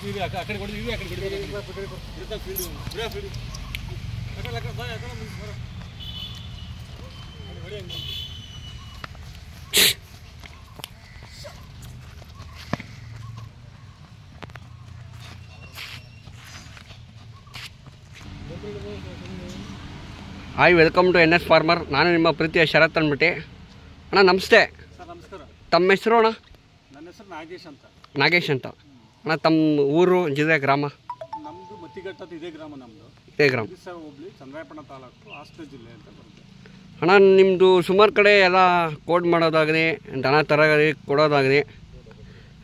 Hi, welcome to NS farmer. ನಾನು ನಿಮ್ಮ ಪ್ರೀತಿಯ ಶರತ್ ಅಂದ್ಬಿಟ್ಟು. ಅಣ್ಣ ನಮಸ್ತೆ. ಸರ್ ನಮಸ್ಕಾರ. ತಮ್ಮ ಹೆಸರು ಅಣ್ಣ? ನನ್ನ ಹೆಸರು ನಾಗೇಶ್ ಅಂತ. ನಾಗೇಶ್ ಅಂತ. ಅಣ್ಣ ತಮ್ಮ ಊರು, ಜಿಲ್ಲೆ, ಗ್ರಾಮ? ನಮ್ಮದು ಮತ್ತಿಘಟ್ಟ ಇದೇ ಗ್ರಾಮ. ನಮ್ಮದು ಇದೇ ಗ್ರಾಮ. ಹೋಬಳಿ, ಚಂದ್ರಾಯಪಟ್ಟಣ ತಾಲೂಕು, ಹಾಸನ ಜಿಲ್ಲೆ ಅಂತ ಬರುತ್ತೆ. ಅಣ್ಣ ನಿಮ್ಮದು ಸುಮಾರು ಕಡೆ ಎಲ್ಲ ಕೋಡ್ ಮಾಡೋದಾಗಲಿ, ದನ ತರಗಲಿ ಕೊಡೋದಾಗಲಿ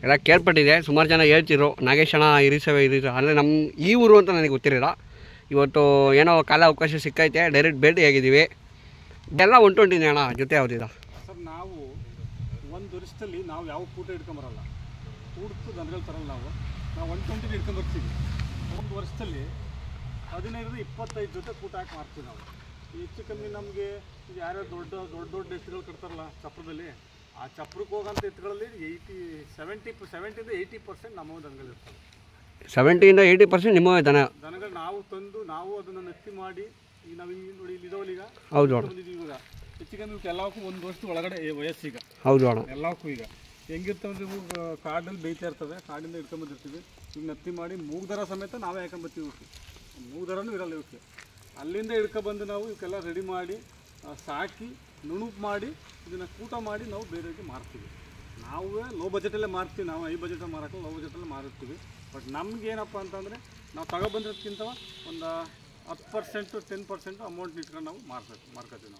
ಎಲ್ಲ ಕೇಳ್ಪಟ್ಟಿದೆ. ಸುಮಾರು ಜನ ಹೇಳ್ತಿರು ನಾಗೇಶ್ ಅಣ್ಣ ಇರಿಸವೆ ಅಂದರೆ ನಮ್ಮ ಈ ಊರು ಅಂತ ನನಗೆ ಗೊತ್ತಿರಲಿಲ್ಲ. ಇವತ್ತು ಏನೋ ಕಾಲ ಅವಕಾಶ ಸಿಕ್ಕೈತೆ, ಡೈರೆಕ್ಟ್ ಭೇಟಿ ಆಗಿದ್ದೀವಿ. ಎಲ್ಲ ಹೊಂಟೊಂಟಿನಿ ಅಣ್ಣ ಜೊತೆ ಯಾವುದಿಲ್ಲ ಸರ್. ನಾವು ಒಂದು ವರ್ಷದಲ್ಲಿ ನಾವು ಯಾವ ಕೂಟ ಹಿಡ್ಕೊಂಬರಲ್ಲ, ಕೂಡ್ತು ದನಗಳು ತರಲ್ಲ. ನಾವು 120 ಹಿಡ್ಕೊಂಬರ್ತೀವಿ. ಒಂದು ವರ್ಷದಲ್ಲಿ 15-25 ಜೊತೆ ಕೂಟ ಹಾಕಿ ಮಾರ್ತೀವಿ ನಾವು. ಹೆಚ್ಚು ಕಮ್ಮಿ ನಮಗೆ ಯಾರ್ಯಾರು ದೊಡ್ಡ ಎತ್ತುಗಳು ಕಟ್ತಾರಲ್ಲ ಚಪ್ರದಲ್ಲಿ, ಆ ಚಪ್ರಕ್ಕೆ ಹೋಗೋಂಥ ಎತ್ತುಗಳಲ್ಲಿ 70-80% ನಮ್ಮ ದನಗಳಿರ್ತವೆ. 70-80% ನಿಮ್ಮ ದನಗಳು ನಾವು ತಂದು ನಾವು ಅದನ್ನು ನತ್ತಿ ಮಾಡಿ, ಈಗ ನಾವು ಈಗ ನೋಡಿ ಇಲ್ಲಿ ಇದಾವಲ್ಲ, ಈಗ ಹೌದು ಬಂದಿದ್ದೀವಿ. ಇವಾಗ ಹೆಚ್ಚು ಕಮ್ಮಿ ಎಲ್ಲವಕ್ಕೂ 1 ವರ್ಷದ ಒಳಗಡೆ ವಯಸ್ಸೀಗ. ಹೌದು ಅಣ್ಣ. ಎಲ್ಲವಕ್ಕೂ ಈಗ ಹೆಂಗಿರ್ತವೆ ಇವು ಕಾಡಲ್ಲಿ ಬೇಯ್ತಾ ಇರ್ತವೆ, ಕಾಡಿಂದ ಹಿಡ್ಕೊಂಬಂದಿರ್ತೀವಿ. ಈಗ ನತ್ತಿ ಮಾಡಿ ಮೂಗ್ದರ ಸಮೇತ ನಾವೇ ಹಾಕೊಂಬರ್ತೀವಿ. ಇವಕ್ಕೆ ಮೂಗ್ದರನೂ ಇರಲ್ಲ. ಇವಕ್ಕೆ ಅಲ್ಲಿಂದ ಹಿಡ್ಕೊಬಂದು ನಾವು ಇವಕ್ಕೆಲ್ಲ ರೆಡಿ ಮಾಡಿ ಸಾಕಿ ನುಣುಪು ಮಾಡಿ ಇದನ್ನು ಕೂಟ ಮಾಡಿ ನಾವು ಬೇರೆಯವರಿಗೆ ಮಾರ್ತೀವಿ. ನಾವೇ ಲೋ ಬಜೆಟಲ್ಲೇ ಮಾರ್ತೀವಿ. ನಾವು ಹೈ ಬಜೆಟಲ್ಲಿ ಮಾರೋಕ್ಕೆ ಲೋ ಬಜೆಟಲ್ಲೇ ಮಾರುತ್ತೀವಿ. ಬಟ್ ನಮಗೇನಪ್ಪ ಅಂತಂದರೆ ನಾವು ತಗೊಬಂದಿರೋದಕ್ಕಿಂತ ಒಂದು 10% 10% ಅಮೌಂಟ್ ಇಟ್ಕೊಂಡು ನಾವು ಮಾರ್ಕೋತೀವಿ.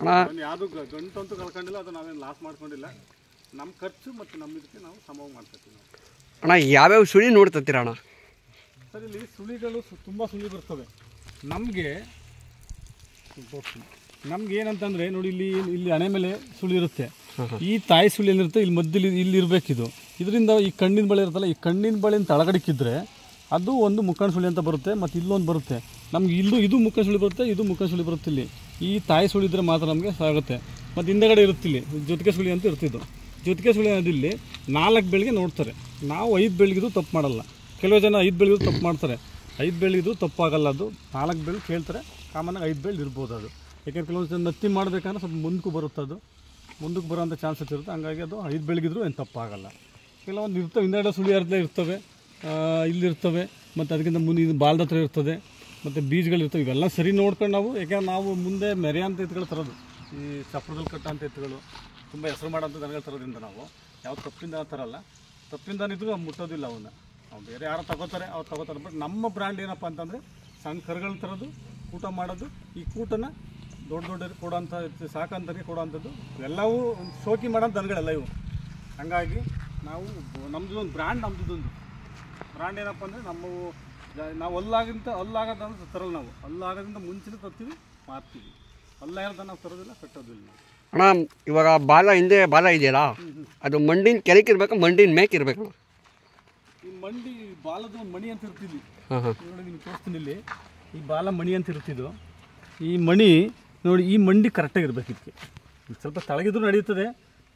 ನಾವು ಯಾವುದು ಗಂಟಂತೂ ಕಳ್ಕೊಂಡಿಲ್ಲ, ಅದು ನಾವೇನು ಲಾಸ್ ಮಾಡ್ಕೊಂಡಿಲ್ಲ. ನಮ್ಮ ಖರ್ಚು ಮತ್ತು ನಮ್ಮ ಇದಕ್ಕೆ ನಾವು ಸಮವಾಗಿ ಮಾಡ್ಕೊತೀವಿ ನಾವು. ಅಣ್ಣ ಯಾವ್ಯಾವ ಸುಳಿ ನೋಡ್ತೀರ ಅಣ್ಣ? ಸರ್ ಇಲ್ಲಿ ಸುಳಿಗಳು ತುಂಬ ಸುಳಿ ಬರ್ತವೆ ನಮ್ಗೆ ಏನಂತಂದರೆ ನೋಡಿ, ಇಲ್ಲಿ ಹಣೆ ಮೇಲೆ ಸುಳಿ ಇರುತ್ತೆ. ಈ ತಾಯಿ ಸುಳಿ ಏನಿರುತ್ತೆ ಇಲ್ಲಿ ಮಧ್ಯದಲ್ಲಿ ಇಲ್ಲಿ ಇರಬೇಕಿದು. ಇದರಿಂದ ಈ ಕಣ್ಣಿನ ಬಳೆ ಇರುತ್ತಲ್ಲ, ಈ ಕಣ್ಣಿನ ಬಳೆಯಿಂದ ತಳಗಡಿಕ್ಕಿದ್ರೆ ಅದು ಒಂದು ಮುಕ್ಕಣ ಸುಳಿ ಅಂತ ಬರುತ್ತೆ. ಮತ್ತು ಇಲ್ಲೊಂದು ಬರುತ್ತೆ ನಮ್ಗೆ, ಇದು ಮುಕ್ಕಣ ಸುಳಿ ಬರುತ್ತೆ, ಇದು ಮುಕ್ಕಣ ಸುಳಿ ಬರುತ್ತೆ. ಇಲ್ಲಿ ಈ ತಾಯಿ ಸುಳಿ ಇದ್ದರೆ ಮಾತ್ರ ನಮಗೆ ಸಾಗುತ್ತೆ. ಮತ್ತು ಹಿಂದಗಡೆ ಇರುತ್ತಿಲ್ಲಿ ಜೊತೆಗೆ ಸುಳಿ ಅಂತ ಇರ್ತಿದ್ದು. ಜೊತೆಗೆ ಸುಳಿ ಅನ್ನೋದಿಲ್ಲಿ 4 ಬೆಳಿಗ್ಗೆ ನೋಡ್ತಾರೆ. ನಾವು 5 ಬೆಳಗಿದ್ದು ತಪ್ಪು ಮಾಡಲ್ಲ. ಕೆಲವು ಜನ 5 ಬೆಳಗಿದ್ದು ತಪ್ಪು ಮಾಡ್ತಾರೆ. 5 ಬೆಳಗಿದ್ದು ತಪ್ಪಾಗಲ್ಲ. ಅದು 4 ಬೆಳಗ್ಗೆ ಕೇಳ್ತಾರೆ. ಕಾಮನ್ನಾಗಿ 5 ಬೆಳಗ್ಗೆ ಇರ್ಬೋದು ಅದು. ಯಾಕೆಂದ್ರೆ ಕೆಲವೊಂದು ಜನ ನತ್ತಿ ಮಾಡಬೇಕಂದ್ರೆ ಸ್ವಲ್ಪ ಮುಂದಕ್ಕೂ ಬರುತ್ತೆ, ಅದು ಮುಂದಕ್ಕೆ ಬರೋಂಥ ಚಾನ್ಸಸ್ ಇರುತ್ತೆ. ಹಂಗಾಗಿ ಅದು 5 ಬೆಳಗಿದ್ರು ಏನು ತಪ್ಪಾಗಲ್ಲ. ಕೆಲವೊಂದು ಇರ್ತವೆ, ಹಿಂದೆರಡು ಸುಳಿ ಅರ್ಧಲೇ ಇರ್ತವೆ, ಇಲ್ಲಿರ್ತವೆ. ಮತ್ತು ಅದಕ್ಕಿಂತ ಮುಂದೆ ಇದು ಬಾಲ್ದ ಹತ್ರ ಇರ್ತದೆ, ಮತ್ತು ಬೀಜಗಳಿರ್ತವೆ. ಇವೆಲ್ಲ ಸರಿ ನೋಡ್ಕೊಂಡು ನಾವು, ಯಾಕೆಂದ್ರೆ ನಾವು ಮುಂದೆ ಮೆರೆಯಂಥ ಎತ್ತುಗಳು ತರೋದು, ಈ ಚಪ್ರದಲ್ಲಿ ಕಟ್ಟೋಂಥ ಎತ್ತುಗಳು, ತುಂಬ ಹೆಸರು ಮಾಡೋಂಥ ದನಗಳು ತರೋದ್ರಿಂದ ನಾವು ಯಾವ ತಪ್ಪಿಂದ ತರಲ್ಲ. ತಪ್ಪಿಂದನಿದ್ರು ನಾವು ಮುಟ್ಟೋದಿಲ್ಲ. ಅವನ್ನ ನಾವು ಬೇರೆ ಯಾರು ತಗೋತಾರೆ ಅವ್ರು ತಗೋತಾರೆ. ಬಟ್ ನಮ್ಮ ಬ್ರ್ಯಾಂಡ್ ಏನಪ್ಪ ಅಂತಂದರೆ ಸಣ್ಣ ಕರುಗಳು ತರೋದು, ಕೂಟ ಮಾಡೋದು. ಈ ಕೂಟನ ದೊಡ್ಡ ಕೊಡೋಂಥ ಸಾಕಂತರಿಗೆ ಕೊಡೋವಂಥದ್ದು ಎಲ್ಲವೂ ಶೋಕಿ ಮಾಡೋಂಥ ದನಗಳೆಲ್ಲ ಇವು. ಹಾಗಾಗಿ ನಾವು ನಮ್ಮದು ಒಂದು ಬ್ರ್ಯಾಂಡ್, ನಮ್ಮದೊಂದು ಬ್ರ್ಯಾಂಡ್ ಏನಪ್ಪ ಅಂದರೆ ನಾವು ಅಲ್ಲಾಗೋದಂತ ತರಲ್ಲ. ನಾವು ಅಲ್ಲಾಗೋದ್ರಿಂದ ಮುಂಚೆನೇ ತರ್ತೀವಿ, ಮಾರ್ತೀವಿ. ಅಲ್ಲಾಗೋದನ್ನ ನಾವು ತರೋದಿಲ್ಲ, ಕಟ್ಟೋದಿಲ್ಲ ನಾವು. ಅಣ್ಣ ಇವಾಗ ಹಿಂದೆ ಬಾಲ ಇದೆಯಲ್ಲ, ಅದು ಮಂಡಿನ ಕೆಳಕಿರ್ಬೇಕು, ಮಂಡಿನ ಮೇಕಿರ್ಬೇಕು? ಈ ಮಂಡಿ ಬಾಲದ ಒಂದು ಮಣಿ ಅಂತ ಇರ್ತಿದ್ವಿ ನೋಡಿ, ನಿಮ್ಗೆ ತೋರಿಸ್ತೀನಿ. ಇಲ್ಲಿ ಈ ಬಾಲ ಮಣಿ ಅಂತ ಇರ್ತಿದ್ದು. ಈ ಮಣಿ ನೋಡಿ, ಈ ಮಂಡಿ ಕರೆಕ್ಟಾಗಿರ್ಬೇಕು. ಇದಕ್ಕೆ ಸ್ವಲ್ಪ ತಳಗಿದ್ರು ನಡೆಯುತ್ತದೆ.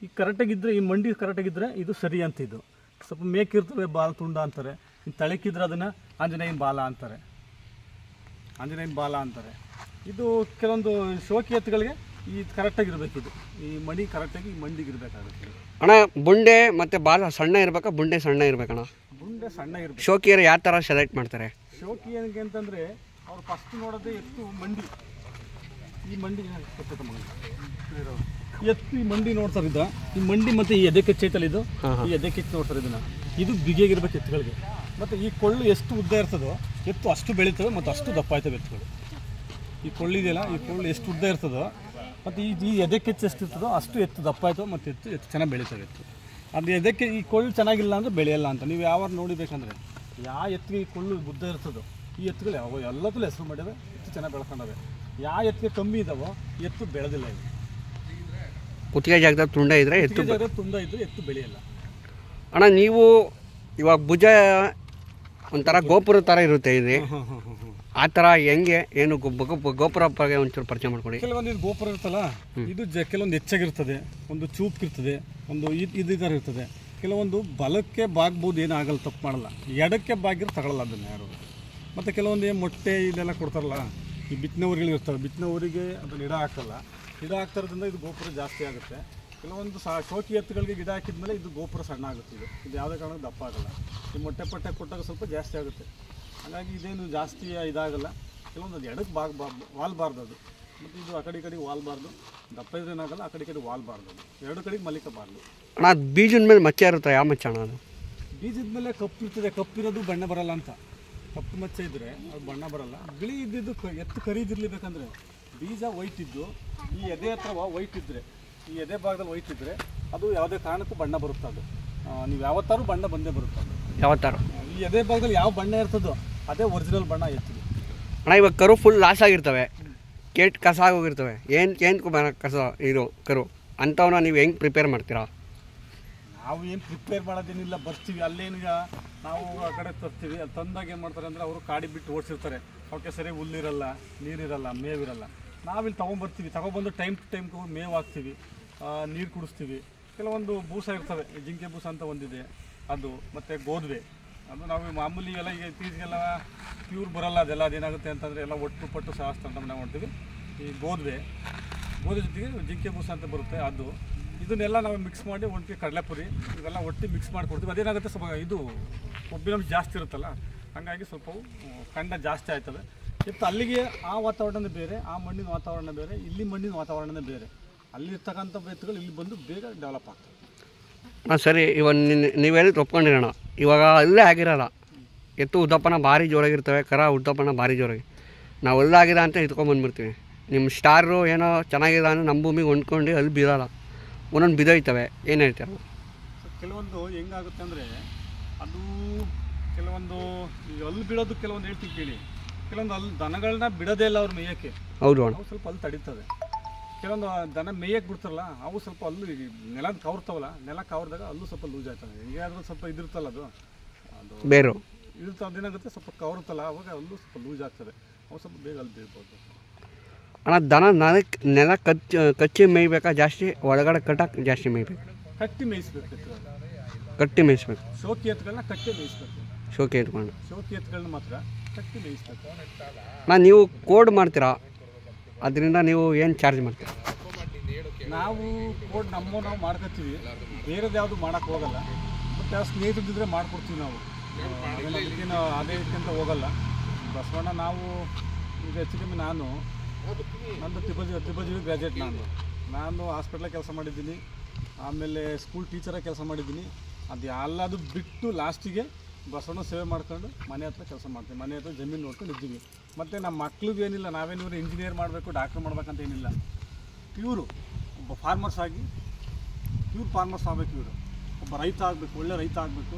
ಈ ಕರೆಕ್ಟಾಗಿದ್ದರೆ, ಈ ಮಂಡಿ ಕರೆಕ್ಟಾಗಿದ್ದರೆ ಇದು ಸರಿ ಅಂತ. ಇದು ಸ್ವಲ್ಪ ಮೇಕಿರ್ತವೆ, ಬಾಲ ತುಂಡ ಅಂತಾರೆ. ಇನ್ನು ತಳಕಿದ್ರೆ ಅದನ್ನು ಆಂಜನೇಯನ ಬಾಲ ಅಂತಾರೆ. ಇದು ಕೆಲವೊಂದು ಶೋಕಿ ಎತ್ತುಗಳಿಗೆ ಈ ಕರೆಕ್ಟಾಗಿರ್ಬೇಕು. ಇದು ಈ ಮಣಿ ಕರೆಕ್ಟಾಗಿ ಈ ಮಂಡಿಗೆ ಇರಬೇಕಾಗುತ್ತೆ. ಅಣ್ಣ ಬುಂಡೆ ಮತ್ತು ಬಾಲ ಸಣ್ಣ ಇರಬೇಕಾ, ಬುಂಡೆ ಸಣ್ಣ ಇರಬೇಕಣ್ಣ? ಬುಂಡೆ ಸಣ್ಣ ಇರಬೇಕು. ಶೋಕಿಯರು ಯಾವ ಥರ ಸೆಲೆಕ್ಟ್ ಮಾಡ್ತಾರೆ? ಶೋಕಿ ಏನಕ್ಕೆ ಅಂತಂದರೆ ಅವ್ರು ಫಸ್ಟ್ ನೋಡೋದೇ ಎತ್ತು ಮಂಡಿ. ಈ ಮಂಡಿ ಎತ್ತು ಈ ಮಂಡಿ ನೋಡ್ತಾರೆ. ಈ ಮಂಡಿ ಮತ್ತು ಈ ಎದೆ ಕೆಚ್ಚೈತಲ್ಲ, ಇದು ಈ ಎದೆ ಕೆಚ್ಚು ನೋಡ್ತಾರೆ. ಇದನ್ನು ಇದು ಬಿಗಿಯಾಗಿರ್ಬೇಕು ಎತ್ತುಗಳಿಗೆ. ಮತ್ತು ಈ ಕೊಳ್ಳು ಎಷ್ಟು ಉದ್ದ ಇರ್ತದೋ ಎತ್ತು ಅಷ್ಟು ಬೆಳೀತವೆ ಮತ್ತು ಅಷ್ಟು ದಪ್ಪ ಆಯ್ತವೆ ಎತ್ತುಗಳು. ಈ ಕೊಳ್ಳಿದೆಯಲ್ಲ, ಈ ಕೊಳ್ಳು ಎಷ್ಟು ಉದ್ದ ಇರ್ತದೋ ಮತ್ತು ಈ ಎದೆ ಕೆಚ್ಚು ಎಷ್ಟು ಇರ್ತದೋ ಅಷ್ಟು ಎತ್ತು ದಪ್ಪ ಆಯ್ತವೆ ಮತ್ತು ಎತ್ತು ಚೆನ್ನಾಗಿ ಬೆಳೀತವೆ. ಎತ್ತು ಅದು ಎದಕ್ಕೆ ಈ ಕೊಳ್ಳು ಚೆನ್ನಾಗಿಲ್ಲ ಅಂದರೆ ಬೆಳೆಯಲ್ಲ ಅಂತ. ನೀವು ಯಾವಾಗ ನೋಡಿಬೇಕಂದ್ರೆ ಯಾವ ಎತ್ತಿಗೆ ಈ ಕೊಳ್ಳು ಉದ್ದ ಇರ್ತದೋ ಈ ಎತ್ತುಗಳು ಎಲ್ಲದಲ್ಲೂ ಹೆಸರು ಮಾಡಿವೆ, ಎತ್ತು ಚೆನ್ನಾಗಿ ಬೆಳ್ಕೊಂಡವೆ. ಯಾವ ಎತ್ತಿಗೆ ಕಮ್ಮಿ ಇದ್ದಾವೋ ಎತ್ತು ಬೆಳೆದಿಲ್ಲ. ಇದು ಕುತ್ತಿಗೆ ಜಾಗದಾಗ ತುಂಡ ಇದ್ದರೆ ಎತ್ತು ತುಂಡ ಇದ್ದರೆ ಎತ್ತು ಬೆಳೆಯಲ್ಲ. ಅಣ್ಣ ನೀವು ಇವಾಗ ಭುಜ ಒಂಥರ ಗೋಪುರ ಥರ ಇರುತ್ತೆ ಇದೆ, ಆ ಥರ ಹೆಂಗೆ ಏನು ಗೋಪುರ ಬಗ್ಗೆ ಒಂಚೂರು ಪರಿಚಯ ಮಾಡ್ಕೊಡಿ. ಕೆಲವೊಂದು ಇದು ಗೋಪುರ ಇರುತ್ತಲ್ಲ, ಇದು ಕೆಲವೊಂದು ಹೆಚ್ಚಾಗಿರ್ತದೆ, ಒಂದು ಚೂಪ್ ಇರ್ತದೆ, ಒಂದು ಇದು ಥರ ಇರ್ತದೆ. ಕೆಲವೊಂದು ಬಲಕ್ಕೆ ಬಾಗ್ಬೋದು, ಏನಾಗಲ್ಲ, ತಪ್ಪು ಮಾಡಲ್ಲ. ಎಡಕ್ಕೆ ಬಾಗಿರೋ ತಗೊಳ್ಳಲ್ಲ ಅದನ್ನು ಯಾರು. ಮತ್ತು ಕೆಲವೊಂದು ಏನು ಮೊಟ್ಟೆ ಇದೆಲ್ಲ ಕೊಡ್ತಾರಲ್ಲ, ಈ ಬಿತ್ತನೆ ಊರುಗಳು ಇರ್ತವೆ, ಬಿತ್ತನೆ ಊರಿಗೆ ಅದನ್ನು ಗಿಡ ಹಾಕಲ್ಲ. ಗಿಡ ಹಾಕ್ತಾರದ್ರಿಂದ ಇದು ಗೋಪುರ ಜಾಸ್ತಿ ಆಗುತ್ತೆ. ಕೆಲವೊಂದು ಶೋಕಿ ಎತ್ತುಗಳಿಗೆ ಗಿಡ ಹಾಕಿದ್ಮೇಲೆ ಇದು ಗೋಪುರ ಸಣ್ಣ ಆಗುತ್ತೆ. ಇದು ಯಾವುದೇ ಕಾರಣಕ್ಕೆ ದಪ್ಪ ಆಗಲ್ಲ. ಈ ಮೊಟ್ಟೆ ಪಟ್ಟೆ ಕೊಟ್ಟಾಗ ಸ್ವಲ್ಪ ಜಾಸ್ತಿ ಆಗುತ್ತೆ. ಹಾಗಾಗಿ ಇದೇನು ಜಾಸ್ತಿ ಇದಾಗಲ್ಲ. ಕೆಲವೊಂದು ಅದು ಎಡಕ್ಕೆ ವಾಲ್ಬಾರ್ದು ಅದು. ಮತ್ತು ಇದು ಆ ಕಡೆ ಈ ಕಡೆಗೆ ವಾಲ್ಬಾರ್ದು, ದಪ್ಪ ಇದ್ರೇನಾಗಲ್ಲ, ಆ ಕಡೆ ಈ ಕಡೆ ವಾಲ್ಬಾರ್ದು, ಅದು ಎರಡು ಕಡೆಗೆ ಮಲಿಕಬಾರ್ದು. ಅಣ್ಣ ಅದು ಬೀಜದ ಮೇಲೆ ಮಚ್ಚೆ ಇರುತ್ತೆ, ಯಾವ ಮಚ್ಚ ಅಣ್ಣ ಅದು? ಬೀಜದ ಮೇಲೆ ಕಪ್ಪು ಇರ್ತದೆ, ಕಪ್ಪಿರೋದು ಬಣ್ಣ ಬರಲ್ಲ ಅಂತ. ಕಪ್ಪು ಮಚ್ಚೆ ಇದ್ದರೆ ಅದು ಬಣ್ಣ ಬರಲ್ಲ. ಬಿಳಿ ಇದ್ದಿದ್ದು ಎತ್ತು ಕರೀದಿರ್ಲೇಬೇಕಂದ್ರೆ ಬೀಜ ವೈಟ್ ಇದ್ದು ಈ ಎದೆ ಹತ್ರ ವೈಟ್ ಇದ್ದರೆ, ಈ ಎದೆ ಭಾಗದಲ್ಲಿ ವೈಟ್ ಇದ್ದರೆ ಅದು ಯಾವುದೇ ಕಾರಣಕ್ಕೂ ಬಣ್ಣ ಬರುತ್ತೆ. ಅದು ನೀವು ಯಾವತ್ತಾರು ಬಣ್ಣ ಬಂದೇ ಬರುತ್ತೆ. ಅದು ಯಾವತ್ತಾರು ಈ ಎದೆ ಭಾಗದಲ್ಲಿ ಯಾವ ಬಣ್ಣ ಇರ್ತದೋ ಅದೇ ಒರಿಜಿನಲ್ ಬಣ್ಣ ಎತ್ತಿದೆ. ಅಣ್ಣ ಇವಾಗ ಕರು ಫುಲ್ ಲಾಸ್ ಆಗಿರ್ತವೆ, ಕೇಟ್ ಕಸ ಆಗೋಗಿರ್ತವೆ, ಏನು ಕಸ ಇದು ಕರು ಅಂಥವನ್ನ ನೀವು ಹೆಂಗೆ ಪ್ರಿಪೇರ್ ಮಾಡ್ತೀರಾ? ನಾವು ಏನು ಪ್ರಿಪೇರ್ ಮಾಡೋದೇನಿಲ್ಲ, ಬರ್ತೀವಿ ಅಲ್ಲೇನೀಗ ನಾವು ಆ ಕಡೆ ತರ್ತೀವಿ. ಅಲ್ಲಿ ತಂದಾಗ ಏನು ಮಾಡ್ತಾರೆ ಅಂದರೆ ಅವರು ಕಾಡಿ ಬಿಟ್ಟು ಓಡಿಸಿರ್ತಾರೆ. ಅವಕ್ಕೆ ಸರಿ ಹುಲ್ಲಿರಲ್ಲ, ನೀರಿರಲ್ಲ, ಮೇವಿರಲ್ಲ. ನಾವಿಲ್ಲಿ ತೊಗೊಂಬರ್ತೀವಿ, ತೊಗೊಬಂದು ಟೈಮ್ ಟು ಟೈಮ್ ಮೇವು ಹಾಕ್ತೀವಿ, ನೀರು ಕುಡಿಸ್ತೀವಿ. ಕೆಲವೊಂದು ಬೂಸ ಇರ್ತವೆ, ಜಿಂಕೆ ಬೂಸ ಅಂತ ಒಂದಿದೆ ಅದು, ಮತ್ತು ಗೋಧುವೆ. ಅದು ನಾವು ಮಾಮೂಲಿ ಎಲ್ಲ ಈಗ ಇತ್ತೀಚೆಗೆಲ್ಲ ಪ್ಯೂರ್ ಬರೋಲ್ಲ. ಅದೆಲ್ಲ ಅದೇನಾಗುತ್ತೆ ಅಂತಂದರೆ ಎಲ್ಲ ಒಟ್ಟು ಪಟ್ಟು ಶಾಸ್ತ್ರ ಅಂತ ನಾವು ಮಾಡ್ತೀವಿ. ಈ ಗೋಧುವೆ ಜೊತೆಗೆ ಜಿಂಕೆ ಬೂಸ ಅಂತ ಬರುತ್ತೆ ಅದು. ಇದನ್ನೆಲ್ಲ ನಾವು ಮಿಕ್ಸ್ ಮಾಡಿ ಒಟ್ಟಿಗೆ ಕಡಲೆಪುರಿ ಇವೆಲ್ಲ ಒಟ್ಟಿಗೆ ಮಿಕ್ಸ್ ಮಾಡಿಕೊಡ್ತೀವಿ. ಅದೇನಾಗುತ್ತೆ ಸ್ವಲ್ಪ ಇದು ಕೊಬ್ಬಿನಂಶ ಜಾಸ್ತಿ ಇರುತ್ತಲ್ಲ, ಹಾಗಾಗಿ ಸ್ವಲ್ಪ ಕಂಡ ಜಾಸ್ತಿ ಆಯ್ತದೆ. ಇತ್ತು ಅಲ್ಲಿಗೆ ಆ ವಾತಾವರಣನೇ ಬೇರೆ, ಆ ಮಣ್ಣಿನ ವಾತಾವರಣ ಬೇರೆ, ಇಲ್ಲಿ ಮಣ್ಣಿನ ವಾತಾವರಣನೇ ಬೇರೆ. ಅಲ್ಲಿರ್ತಕ್ಕಂಥ ಎತ್ತುಗಳು ಇಲ್ಲಿ ಬಂದು ಬೇಗ ಡೆವಲಪ್ ಆಗ್ತವೆ. ಹಾಂ ಸರಿ, ಇವಾಗ ನೀವೆಲ್ಲಿ ಒಪ್ಕೊಂಡಿರೋಣ. ಇವಾಗ ಅಲ್ಲೇ ಆಗಿರಲ್ಲ, ಎತ್ತು ಉದ್ದಪ್ಪನ ಭಾರಿ ಜೋರಾಗಿರ್ತವೆ, ಕರ ಉದ್ದಪ್ಪನ ಭಾರಿ ಜೋರಾಗಿ ನಾವು ಅಲ್ಲಾಗಿದೆ ಅಂತ ಎತ್ಕೊಂಬಂದ್ಬಿಡ್ತೀವಿ. ನಿಮ್ಮ ಸ್ಟಾರು ಏನೋ ಚೆನ್ನಾಗಿದೆ ಅಂದರೆ ನಮ್ಮ ಭೂಮಿಗೆ ಹೊಂದ್ಕೊಂಡು ಅಲ್ಲಿ ಬಿಡೋಲ್ಲ, ಒಂದೊಂದು ಬಿದ್ದೋಯ್ತವೆ. ಏನು ಹೇಳ್ತಾರೆ? ಕೆಲವೊಂದು ಹೆಂಗಾಗುತ್ತೆ ಅಂದರೆ ಅದು ಕೆಲವೊಂದು ಈಗ ಅಲ್ಲಿ ಬಿಡೋದು ಕೆಲವೊಂದು ಹೇಳ್ತೀವಿ ಕೇಳಿ. ಕೆಲವೊಂದು ಅಲ್ಲಿ ದನಗಳನ್ನ ಬಿಡೋದೇ ಇಲ್ಲ ಅವ್ರು ಮೇಯಕ್ಕೆ. ಹೌದು ಅಣ್ಣ, ಅವು ಸ್ವಲ್ಪ ಅಲ್ಲಿ ತಡೀತವೆ. ಕೆಲವೊಂದು ದನ ಮೇಯಕ್ಕೆ ಬಿಡ್ತಾರಲ್ಲ, ಅವು ಸ್ವಲ್ಪ ಅಲ್ಲೂ ನೆಲ ಕವರ್ತಾವಲ್ಲ, ನೆಲ ಕವರ್ದಾಗ ಅಲ್ಲೂ ಸ್ವಲ್ಪ ಲೂಸ್ ಆಗ್ತದೆ. ಈಗಾದ್ರೂ ಸ್ವಲ್ಪ ಇದಿರ್ತಲ್ಲ ಅದು ಬೇರು ಇರುತ್ತೆ, ಅದೇನಾಗುತ್ತೆ ಸ್ವಲ್ಪ ಕವರುತ್ತಲ್ಲ, ಅವಾಗ ಅಲ್ಲೂ ಸ್ವಲ್ಪ ಲೂಸ್ ಆಗ್ತದೆ. ಅವು ಸ್ವಲ್ಪ ಬೇಗ ಅಲ್ಲಿ ಬೀಳ್ಬೋದು. ಅಣ್ಣ ದನ ನೆಲ ಕಚ್ಚಿ ಮೇಯ್ಬೇಕಾ ಜಾಸ್ತಿ, ಒಳಗಡೆ ಕಟ್ಟಕ್ಕೆ ಜಾಸ್ತಿ ಮೇಯ್ಬೇಕು? ಕಟ್ಟಿ ಮೇಯಿಸ್ಬೇಕು. ಕಟ್ಟಿ ಮೇಯಿಸ್ಬೇಕು. ಶೋಕಿ ಎತ್ತುಗಳನ್ನ ಕಟ್ಟಿ ಮೇಯಿಸ್ಬೇಕು. ಶೋಕಿ ಎತ್ಕೊಂಡು ಶೋಕಿ ಎತ್ತುಗಳನ್ನ ಮಾತ್ರ ಕಟ್ಟಿ ಮೇಯಿಸ್ಬೇಕು. ಅಣ್ಣ ನೀವು ಕೋಡ್ ಮಾಡ್ತೀರಾ, ಅದರಿಂದ ನೀವು ಏನು ಚಾರ್ಜ್ ಮಾಡ್ತೀರಾ? ನಾವು ಕೋಡ್ ನಾವು ಮಾಡ್ಕೊತೀವಿ, ಬೇರೆದು ಯಾವುದು ಮಾಡೋಕ್ಕೆ ಹೋಗಲ್ಲ. ಮತ್ತು ಯಾವ ಸ್ನೇಹಿತರಿದ್ದರೆ ಮಾಡ್ಕೊಡ್ತೀವಿ ನಾವು. ಅದಕ್ಕೇನು ಅದೇ ಇದಕ್ಕಿಂತ ಹೋಗಲ್ಲ. ಬಸವಣ್ಣ ನಾವು ಈಗ ಹೆಚ್ಚು ಕಮ್ಮಿ ನಂದು ತಿಬ್ಬಜೀವಿ ಗ್ರ್ಯಾಜುಯೇಟ್. ನಾನು ಹಾಸ್ಪಿಟ್ಲಾಗ ಕೆಲಸ ಮಾಡಿದ್ದೀನಿ, ಆಮೇಲೆ ಸ್ಕೂಲ್ ಟೀಚರಾಗಿ ಕೆಲಸ ಮಾಡಿದ್ದೀನಿ. ಅದು ಎಲ್ಲದು ಬಿಟ್ಟು ಲಾಸ್ಟಿಗೆ ಬಸವಣ್ಣ ಸೇವೆ ಮಾಡ್ಕೊಂಡು ಮನೆ ಹತ್ರ ಕೆಲಸ ಮಾಡ್ತೀವಿ. ಮನೆ ಹತ್ರ ಜಮೀನು ನೋಡ್ಕೊಂಡು ಇದ್ದೀವಿ. ಮತ್ತು ನಮ್ಮ ಮಕ್ಳಿಗೆ ಏನಿಲ್ಲ, ನಾವೇನಿವ್ರು ಇಂಜಿನಿಯರ್ ಮಾಡಬೇಕು, ಡಾಕ್ಟ್ರ್ ಮಾಡ್ಬೇಕಂತ ಏನಿಲ್ಲ. ಪ್ಯೂರು ಒಬ್ಬ ಫಾರ್ಮರ್ಸ್ ಆಗಿ ಪ್ಯೂರ್ ಫಾರ್ಮರ್ಸ್ ಆಗಬೇಕು. ಇವರು ಒಬ್ಬ ರೈತ ಆಗಬೇಕು, ಒಳ್ಳೆ ರೈತ ಆಗಬೇಕು.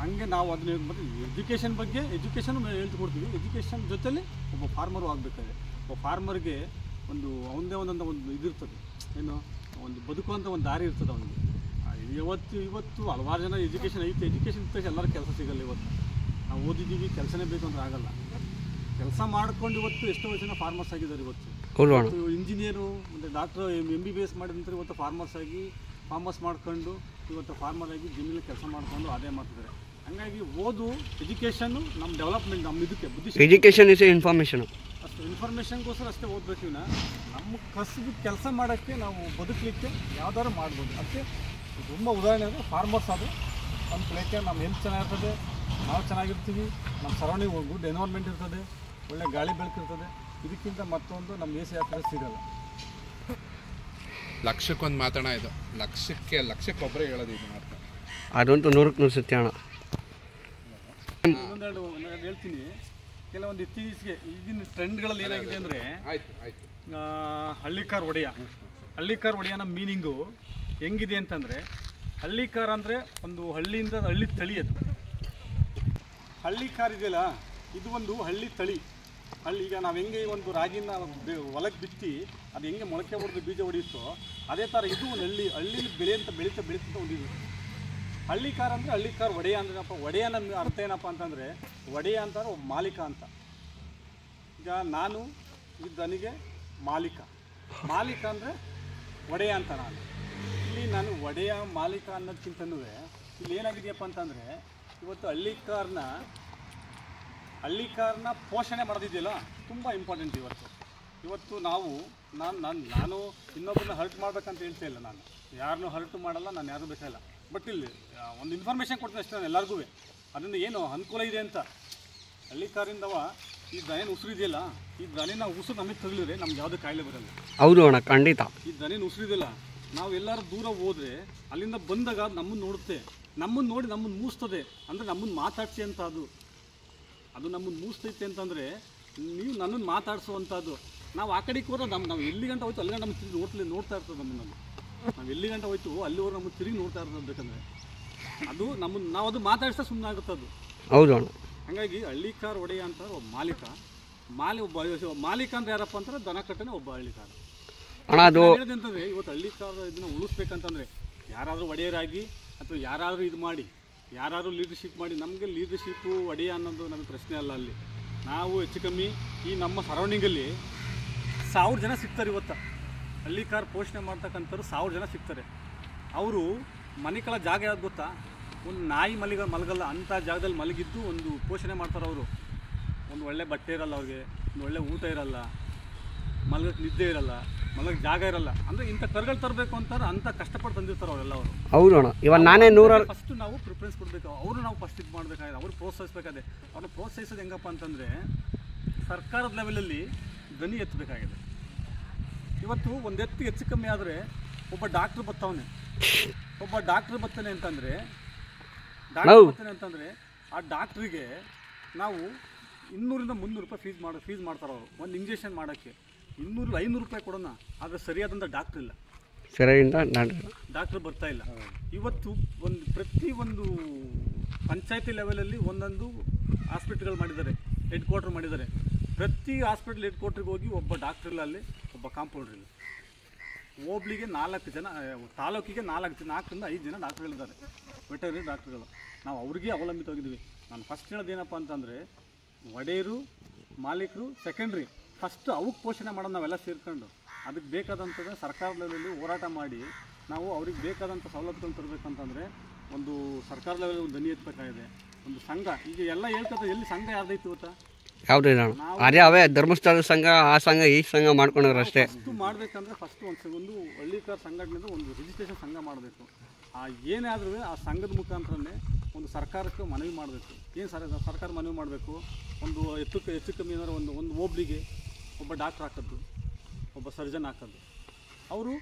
ಹಂಗೆ ನಾವು ಅದನ್ನ ಮತ್ತು ಎಜುಕೇಷನ್ ಬಗ್ಗೆ ಎಜುಕೇಷನ್ ಹೇಳ್ಕೊಡ್ತೀವಿ. ಎಜುಕೇಷನ್ ಜೊತೆಲಿ ಒಬ್ಬ ಫಾರ್ಮರು ಆಗಬೇಕಾದ್ರೆ ಒಬ್ಬ ಫಾರ್ಮರ್ಗೆ ಅವನದೇ ಒಂದು ಇದಿರ್ತದೆ, ಏನು ಒಂದು ಬದುಕುವಂಥ ಒಂದು ದಾರಿ ಇರ್ತದೆ ಅವನಿಗೆ. ಇವತ್ತು ಹಲವಾರು ಜನ ಎಜುಕೇಷನ್ ಐತೆ, ಎಜುಕೇಷನ್ ಇದ್ದಾಗ ಎಲ್ಲರೂ ಕೆಲಸ ಸಿಗಲ್ಲ. ಇವತ್ತು ನಾವು ಓದಿದ್ದೀವಿ, ಕೆಲಸನೇ ಬೇಕು ಅಂದ್ರೆ ಆಗಲ್ಲ. ಕೆಲಸ ಮಾಡ್ಕೊಂಡು ಇವತ್ತು ಎಷ್ಟೋ ಜನ ಫಾರ್ಮರ್ಸ್ ಆಗಿದ್ದಾರೆ. ಇವತ್ತು ಇಂಜಿನಿಯರು ಮತ್ತು ಡಾಕ್ಟ್ರು MBBS ಮಾಡಿದಂತಾರೆ ಇವತ್ತು ಫಾರ್ಮರ್ಸ್ ಮಾಡ್ಕೊಂಡು ಇವತ್ತು ಫಾರ್ಮರ್ ಆಗಿ ಜಮೀನಲ್ಲಿ ಕೆಲಸ ಮಾಡಿಕೊಂಡು ಅದೇ ಮಾಡ್ತಿದ್ದಾರೆ. ಹಂಗಾಗಿ ಎಜುಕೇಷನ್ನು ನಮ್ಮ ಡೆವಲಪ್ಮೆಂಟ್, ನಮ್ಮ ಇದಕ್ಕೆ ಬುದ್ಧಿ. Education is information. ಅಷ್ಟು ಇನ್ಫಾರ್ಮೇಷನ್ಗೋಸ್ಕರ ಅಷ್ಟೇ ಓದಬೇಕು. ನಮ್ಮ ಕಸಬು ಕೆಲಸ ಮಾಡೋಕ್ಕೆ, ನಾವು ಬದುಕಲಿಕ್ಕೆ ಯಾವ್ದಾದ್ರು ಮಾಡ್ಬೋದು. ಅದಕ್ಕೆ ತುಂಬ ಉದಾಹರಣೆ ಅಂದರೆ ಫಾರ್ಮರ್ಸ್ ಅದು ನಮ್ಮ ಪ್ಲೇಕೆ ನಮ್ಮ ಹೆಲ್ತ್ ಚೆನ್ನಾಗಿರ್ತದೆ, ನಾವು ಚೆನ್ನಾಗಿರ್ತೀವಿ, ನಮ್ಮ ಸರೌಂಡಿಂಗ್ ಗುಡ್ ಎನ್ವೈರ್ಮೆಂಟ್ ಇರ್ತದೆ, ಒಳ್ಳೆ ಗಾಳಿ ಬೆಳಕಿರ್ತದೆ. ಇದಕ್ಕಿಂತ ಮತ್ತೊಂದು ನಮ್ಮ ದೇಶ ಯಾತ್ರೆ ಸಿಗಲ್ಲ. ಲಕ್ಷಕ್ಕೊಂದು ಮಾತಾಡೋಣ, ಇದು ಲಕ್ಷಕ್ಕೊಬ್ಬರೇ ಹೇಳೋದು ಇದು ಮಾತ್ರ. ಅದಂತೂ 100% ಸತ್ಯ ಅಣ್ಣ. ಒಂದೆರಡು ಹೇಳ್ತೀನಿ. ಕೆಲವೊಂದು ಇತ್ತೀಚೆಗೆ ಈಗಿನ ಟ್ರೆಂಡ್ಗಳಲ್ಲಿ ಏನಾಗಿದೆ ಅಂದರೆ ಹಳ್ಳಿಕಾರ್ ಒಡೆಯನ ಮೀನಿಂಗು ಹೆಂಗಿದೆ ಅಂತಂದರೆ, ಹಳ್ಳಿಕಾರ್ ಅಂದರೆ ಒಂದು ಹಳ್ಳಿಯಿಂದ ಹಳ್ಳಿ ತಳಿ. ಅದು ಹಳ್ಳಿಕಾರ್ ಇದೆಯಲ್ಲ, ಇದು ಒಂದು ಹಳ್ಳಿ ತಳಿ. ಈಗ ನಾವು ಹೆಂಗೆ ಒಂದು ರಾಗಿನ ಹೊಲಕ್ಕೆ ಬಿತ್ತಿ ಅದು ಹೆಂಗೆ ಮೊಳಕೆ ಹೊಡೆದು ಬೀಜ ಹೊಡೆಯುತ್ತೋ ಅದೇ ಥರ ಇದು ಒಂದು ಹಳ್ಳಿಲಿ ಬೆಳೀತಾ ಒಂದು ಇದು. ಹಳ್ಳಿಕಾರ್ ಅಂದರೆ ಹಳ್ಳಿಕಾರ್ ಒಡೆಯ ಅಂದ್ರಪ್ಪ. ಒಡೆಯನ ಅರ್ಥ ಏನಪ್ಪ ಅಂತಂದರೆ, ಒಡೆಯ ಅಂತಾರೆ ಒಬ್ಬ ಮಾಲೀಕ ಅಂತ. ಈಗ ನಾನು ನನಗೆ ಮಾಲೀಕ ಅಂದರೆ ಒಡೆಯ ಅಂತ. ನಾನು ಒಡೆಯ ಮಾಲೀಕ ಅನ್ನೋದಕ್ಕಿಂತನೂ ಇಲ್ಲಿ ಏನಾಗಿದೆಯಪ್ಪ ಅಂತಂದರೆ ಇವತ್ತು ಹಳ್ಳಿಕಾರನ ಪೋಷಣೆ ಮಾಡೋದಿದೆಯಲ್ಲ ತುಂಬ ಇಂಪಾರ್ಟೆಂಟ್ ಇವತ್ತು ನಾನು ಇನ್ನೊಬ್ಬರನ್ನ ಹರ್ಟ್ ಮಾಡ್ಬೇಕಂತ ಹೇಳ್ತಾ ಇಲ್ಲ. ನಾನು ಯಾರನ್ನೂ ಹರ್ಟ್ ಮಾಡಲ್ಲ, ನಾನು ಯಾರೂ ಬೇಕಾಗಿಲ್ಲ. ಬಟ್ ಇಲ್ಲಿ ಒಂದು ಇನ್ಫಾರ್ಮೇಷನ್ ಕೊಡ್ತೀನಿ ಅಷ್ಟೇ ನಾನು ಎಲ್ಲರಿಗೂ. ಅದರಿಂದ ಏನು ಅನುಕೂಲ ಇದೆ ಅಂತ ಹಳ್ಳಿಕಾರಿಂದವ ಈ ದನಿನ ಉಸಿರು ಇದೆಯಲ್ಲ, ಈ ದನಿನ ಉಸಿರು ನಮಗೆ ತಗಲಿದ್ರೆ ನಮ್ಗೆ ಯಾವುದೇ ಕಾಯಿಲೆ ಬರಲ್ಲ. ಹೌದು ಅಣ್ಣ, ಖಂಡಿತ. ಈ ದನಿನ ಉಸಿರಿದೆಯಲ್ಲ, ನಾವು ಎಲ್ಲರೂ ದೂರ ಹೋದರೆ ಅಲ್ಲಿಂದ ಬಂದಾಗ ನಮ್ಮನ್ನು ನೋಡುತ್ತೆ, ನಮ್ಮನ್ನು ನೋಡಿ ನಮ್ಮನ್ನು ಮೂಸ್ತದೆ. ಅಂದರೆ ನಮ್ಮನ್ನು ಮಾತಾಡಿಸಿ ಅಂತ ಅದು ನಮ್ಮನ್ನು ಮೂಸ್ತೈತೆ ಅಂತಂದರೆ ನೀವು ನನ್ನನ್ನು ಮಾತಾಡಿಸುವಂಥದ್ದು. ನಾವು ಆ ಕಡೆಗೆ ಹೋದ್ರೆ ನಾವು ಎಲ್ಲಿ ಗಂಟೆ ಹೋಯ್ತು ಅಲ್ಲಿ ಗಂಟೆ ನಮ್ಗೆ ತಿರುಗಿ ನೋಡ್ತಾ ಇರ್ತದೆ ನಮ್ಮನ್ನು. ನಾವು ಎಲ್ಲಿ ಗಂಟೆ ಹೋಯ್ತು ಅಲ್ಲಿವರೆಗೆ ನಮ್ಮನ್ನು ತಿರುಗಿ ನೋಡ್ತಾ ಇರ್ತದೆ. ಬೇಕಂದರೆ ಅದು ನಮ್ಮನ್ನು ನಾವು ಅದು ಮಾತಾಡಿಸ್ತಾ ಸುಮ್ಮನೆ ಆಗುತ್ತೆ ಅದು. ಹೌದು ಅಣ್ಣ. ಹಾಗಾಗಿ ಹಳ್ಳಿಕಾರ ಒಡೆಯ ಅಂತ ಒಬ್ಬ ಮಾಲೀಕ ಅಂದ್ರೆ ಯಾರಪ್ಪ ಅಂತಾರೆ ದನ ಕಟ್ಟನೆ ಒಬ್ಬ ಹಳ್ಳಿಕಾರ ಅಣ್ಣ. ಅದು ಅಂತಂದ್ರೆ ಇವತ್ತು ಹಳ್ಳಿಕಾರ ಇದನ್ನ ಉಳಿಸ್ಬೇಕಂತಂದ್ರೆ ಯಾರಾದರೂ ಒಡೆಯರಾಗಿ ಅಥವಾ ಯಾರಾದರೂ ಇದು ಮಾಡಿ ಯಾರಾದರೂ ಲೀಡರ್ಶಿಪ್ ಮಾಡಿ, ನಮಗೆ ಲೀಡರ್ಶಿಪ್ಪು ಒಡೆಯ ಅನ್ನೋದು ನಮಗೆ ಪ್ರಶ್ನೆ ಅಲ್ಲ. ಅಲ್ಲಿ ನಾವು ಹೆಚ್ಚು ಕಮ್ಮಿ ಈ ನಮ್ಮ ಸರೌಂಡಿಂಗಲ್ಲಿ 1000 ಜನ ಸಿಗ್ತಾರೆ. ಇವತ್ತು ಹಳ್ಳಿಕಾರ ಪೋಷಣೆ ಮಾಡ್ತಕ್ಕಂಥವ್ರು 1000 ಜನ ಸಿಗ್ತಾರೆ. ಅವರು ಮನೆಗಳ ಜಾಗ ಯಾವ್ದು ಗೊತ್ತಾ? ಒಂದು ನಾಯಿ ಮಲಗಲ್ಲ ಅಂಥ ಜಾಗದಲ್ಲಿ ಮಲಗಿದ್ದು ಒಂದು ಪೋಷಣೆ ಮಾಡ್ತಾರೆ ಅವರು. ಒಂದು ಒಳ್ಳೆ ಬಟ್ಟೆ ಇರಲ್ಲ ಅವ್ರಿಗೆ, ಒಂದು ಒಳ್ಳೆ ಊಟ ಇರಲ್ಲ, ಮಲಗಕ್ಕೆ ನಿದ್ದೆ ಇರಲ್ಲ, ಮಲಗಕ್ಕೆ ಜಾಗ ಇರಲ್ಲ. ಅಂದರೆ ಇಂಥ ಕರುಗಳು ತರಬೇಕು ಅಂತಾರೆ, ಅಂಥ ಕಷ್ಟಪಟ್ಟು ತಂದಿರ್ತಾರೆ ಅವರೆಲ್ಲ ಅವರು. ಹೌದು ಅಣ್ಣ. ಇವಾಗ ನಾನೇ ಫಸ್ಟ್ ನಾವು ಪ್ರಿಫರೆನ್ಸ್ ಕೊಡಬೇಕು, ಅವರು ನಾವು ಫಸ್ಟ್ ಇದು ಮಾಡಬೇಕಾಗಿದೆ, ಅವ್ರು ಪ್ರೋತ್ಸಾಹಿಸಬೇಕಾಗಿದೆ. ಅವ್ರನ್ನ ಪ್ರೋತ್ಸಾಹಿಸೋದು ಹೆಂಗಪ್ಪ ಅಂತಂದರೆ ಸರ್ಕಾರದ ಲೆವೆಲಲ್ಲಿ ಧ್ವನಿ ಎತ್ತಬೇಕಾಗಿದೆ. ಇವತ್ತು ಒಂದು ಎತ್ತು ಹೆಚ್ಚು ಕಮ್ಮಿ ಆದರೆ ಒಬ್ಬ ಡಾಕ್ಟ್ರ್ ಬರ್ತಾನೆ ಅಂತಂದರೆ ಆ ಡಾಕ್ಟ್ರಿಗೆ ನಾವು 200-300 ರೂಪಾಯಿ ಫೀಸ್ ಮಾಡ್ತಾರೆ ಅವರು. ಒಂದು ಇಂಜೆಕ್ಷನ್ ಮಾಡೋಕ್ಕೆ 200-500 ರೂಪಾಯಿ ಕೊಡೋಣ. ಆದರೆ ಸರಿಯಾದಂಥ ಡಾಕ್ಟ್ರ್ ಇಲ್ಲ, ಡಾಕ್ಟ್ರ್ ಬರ್ತಾ ಇಲ್ಲ. ಇವತ್ತು ಪ್ರತಿ ಒಂದು ಪಂಚಾಯತಿ ಲೆವೆಲಲ್ಲಿ ಒಂದೊಂದು ಹಾಸ್ಪಿಟ್ಲ್ಗಳು ಮಾಡಿದ್ದಾರೆ, ಹೆಡ್ ಕ್ವಾರ್ಟರ್ ಮಾಡಿದ್ದಾರೆ. ಪ್ರತಿ ಹಾಸ್ಪಿಟ್ಲ್ ಹೆಡ್ ಕ್ವಾರ್ಟ್ರಿಗೆ ಹೋಗಿ ಒಬ್ಬ ಡಾಕ್ಟ್ರ್ ಇಲ್ಲ, ಅಲ್ಲಿ ಒಬ್ಬ ಕಾಂಪೌಂಡ್ರ್ ಇಲ್ಲ. ಹೋಬ್ಳಿಗೆ 4 ಜನ, ತಾಲೂಕಿಗೆ 4-5 ಜನ ಡಾಕ್ಟ್ರುಗಳಿದ್ದಾರೆ, ವೆಟರ್ನರಿ ಡಾಕ್ಟ್ರುಗಳು. ನಾವು ಅವ್ರಿಗೆ ಅವಲಂಬಿತವಾಗಿದ್ದೀವಿ. ನಾನು ಫಸ್ಟ್ ಹೇಳೋದೇನಪ್ಪ ಅಂತಂದರೆ ಒಡೆಯರು ಮಾಲೀಕರು ಸೆಕೆಂಡ್ರಿ, ಫಸ್ಟ್ ಅವಕ್ಕೆ ಪೋಷಣೆ ಮಾಡೋದು ನಾವೆಲ್ಲ ಸೇರ್ಕೊಂಡು. ಅದಕ್ಕೆ ಬೇಕಾದಂಥದ್ದು ಸರ್ಕಾರದ ಲೆವೆಲಲ್ಲಿ ಹೋರಾಟ ಮಾಡಿ ನಾವು ಅವ್ರಿಗೆ ಬೇಕಾದಂಥ ಸವಲತ್ತುಗಳನ್ನು ತರಬೇಕಂತಂದರೆ ಒಂದು ಸರ್ಕಾರ ಲೆವೆಲ್ ಒಂದು ಧ್ವನಿ ಎತ್ತಬೇಕಾಗಿದೆ. ಒಂದು ಸಂಘ ಈಗ ಎಲ್ಲ ಹೇಳ್ತಾರೆ, ಎಲ್ಲಿ ಸಂಘ ಯಾರ್ದೈತಿ ಗೊತ್ತಾ? ಯಾವುದೇ ಅವೇ ಧರ್ಮಸ್ಥಳದ ಸಂಘ, ಆ ಸಂಘ ಈ ಸಂಘ ಮಾಡ್ಕೊಂಡ್ರೆ ಅಷ್ಟೇ. ಫಸ್ಟು ಮಾಡಬೇಕಂದ್ರೆ ಫಸ್ಟ್ ಒಂದು ಹಳ್ಳಿಕಾರ ಸಂಘಟನೆದು ಒಂದು ರಿಜಿಸ್ಟ್ರೇಷನ್ ಸಂಘ ಮಾಡಬೇಕು. ಏನೇ ಆದರೂ ಆ ಸಂಘದ ಮುಖಾಂತರನೇ ಒಂದು ಸರ್ಕಾರಕ್ಕೆ ಮನವಿ ಮಾಡಬೇಕು. ಏನು ಸರ್ಕಾರ ಮನವಿ ಮಾಡಬೇಕು? ಒಂದು ಹೆಚ್ಚು ಕಮ್ಮಿ ಏನಾದ್ರು ಒಂದು ಹೋಬ್ಳಿಗೆ ಒಬ್ಬ ಡಾಕ್ಟ್ರ್ ಹಾಕೋದು, ಒಬ್ಬ ಸರ್ಜನ್ ಹಾಕೋದು. ಅವರು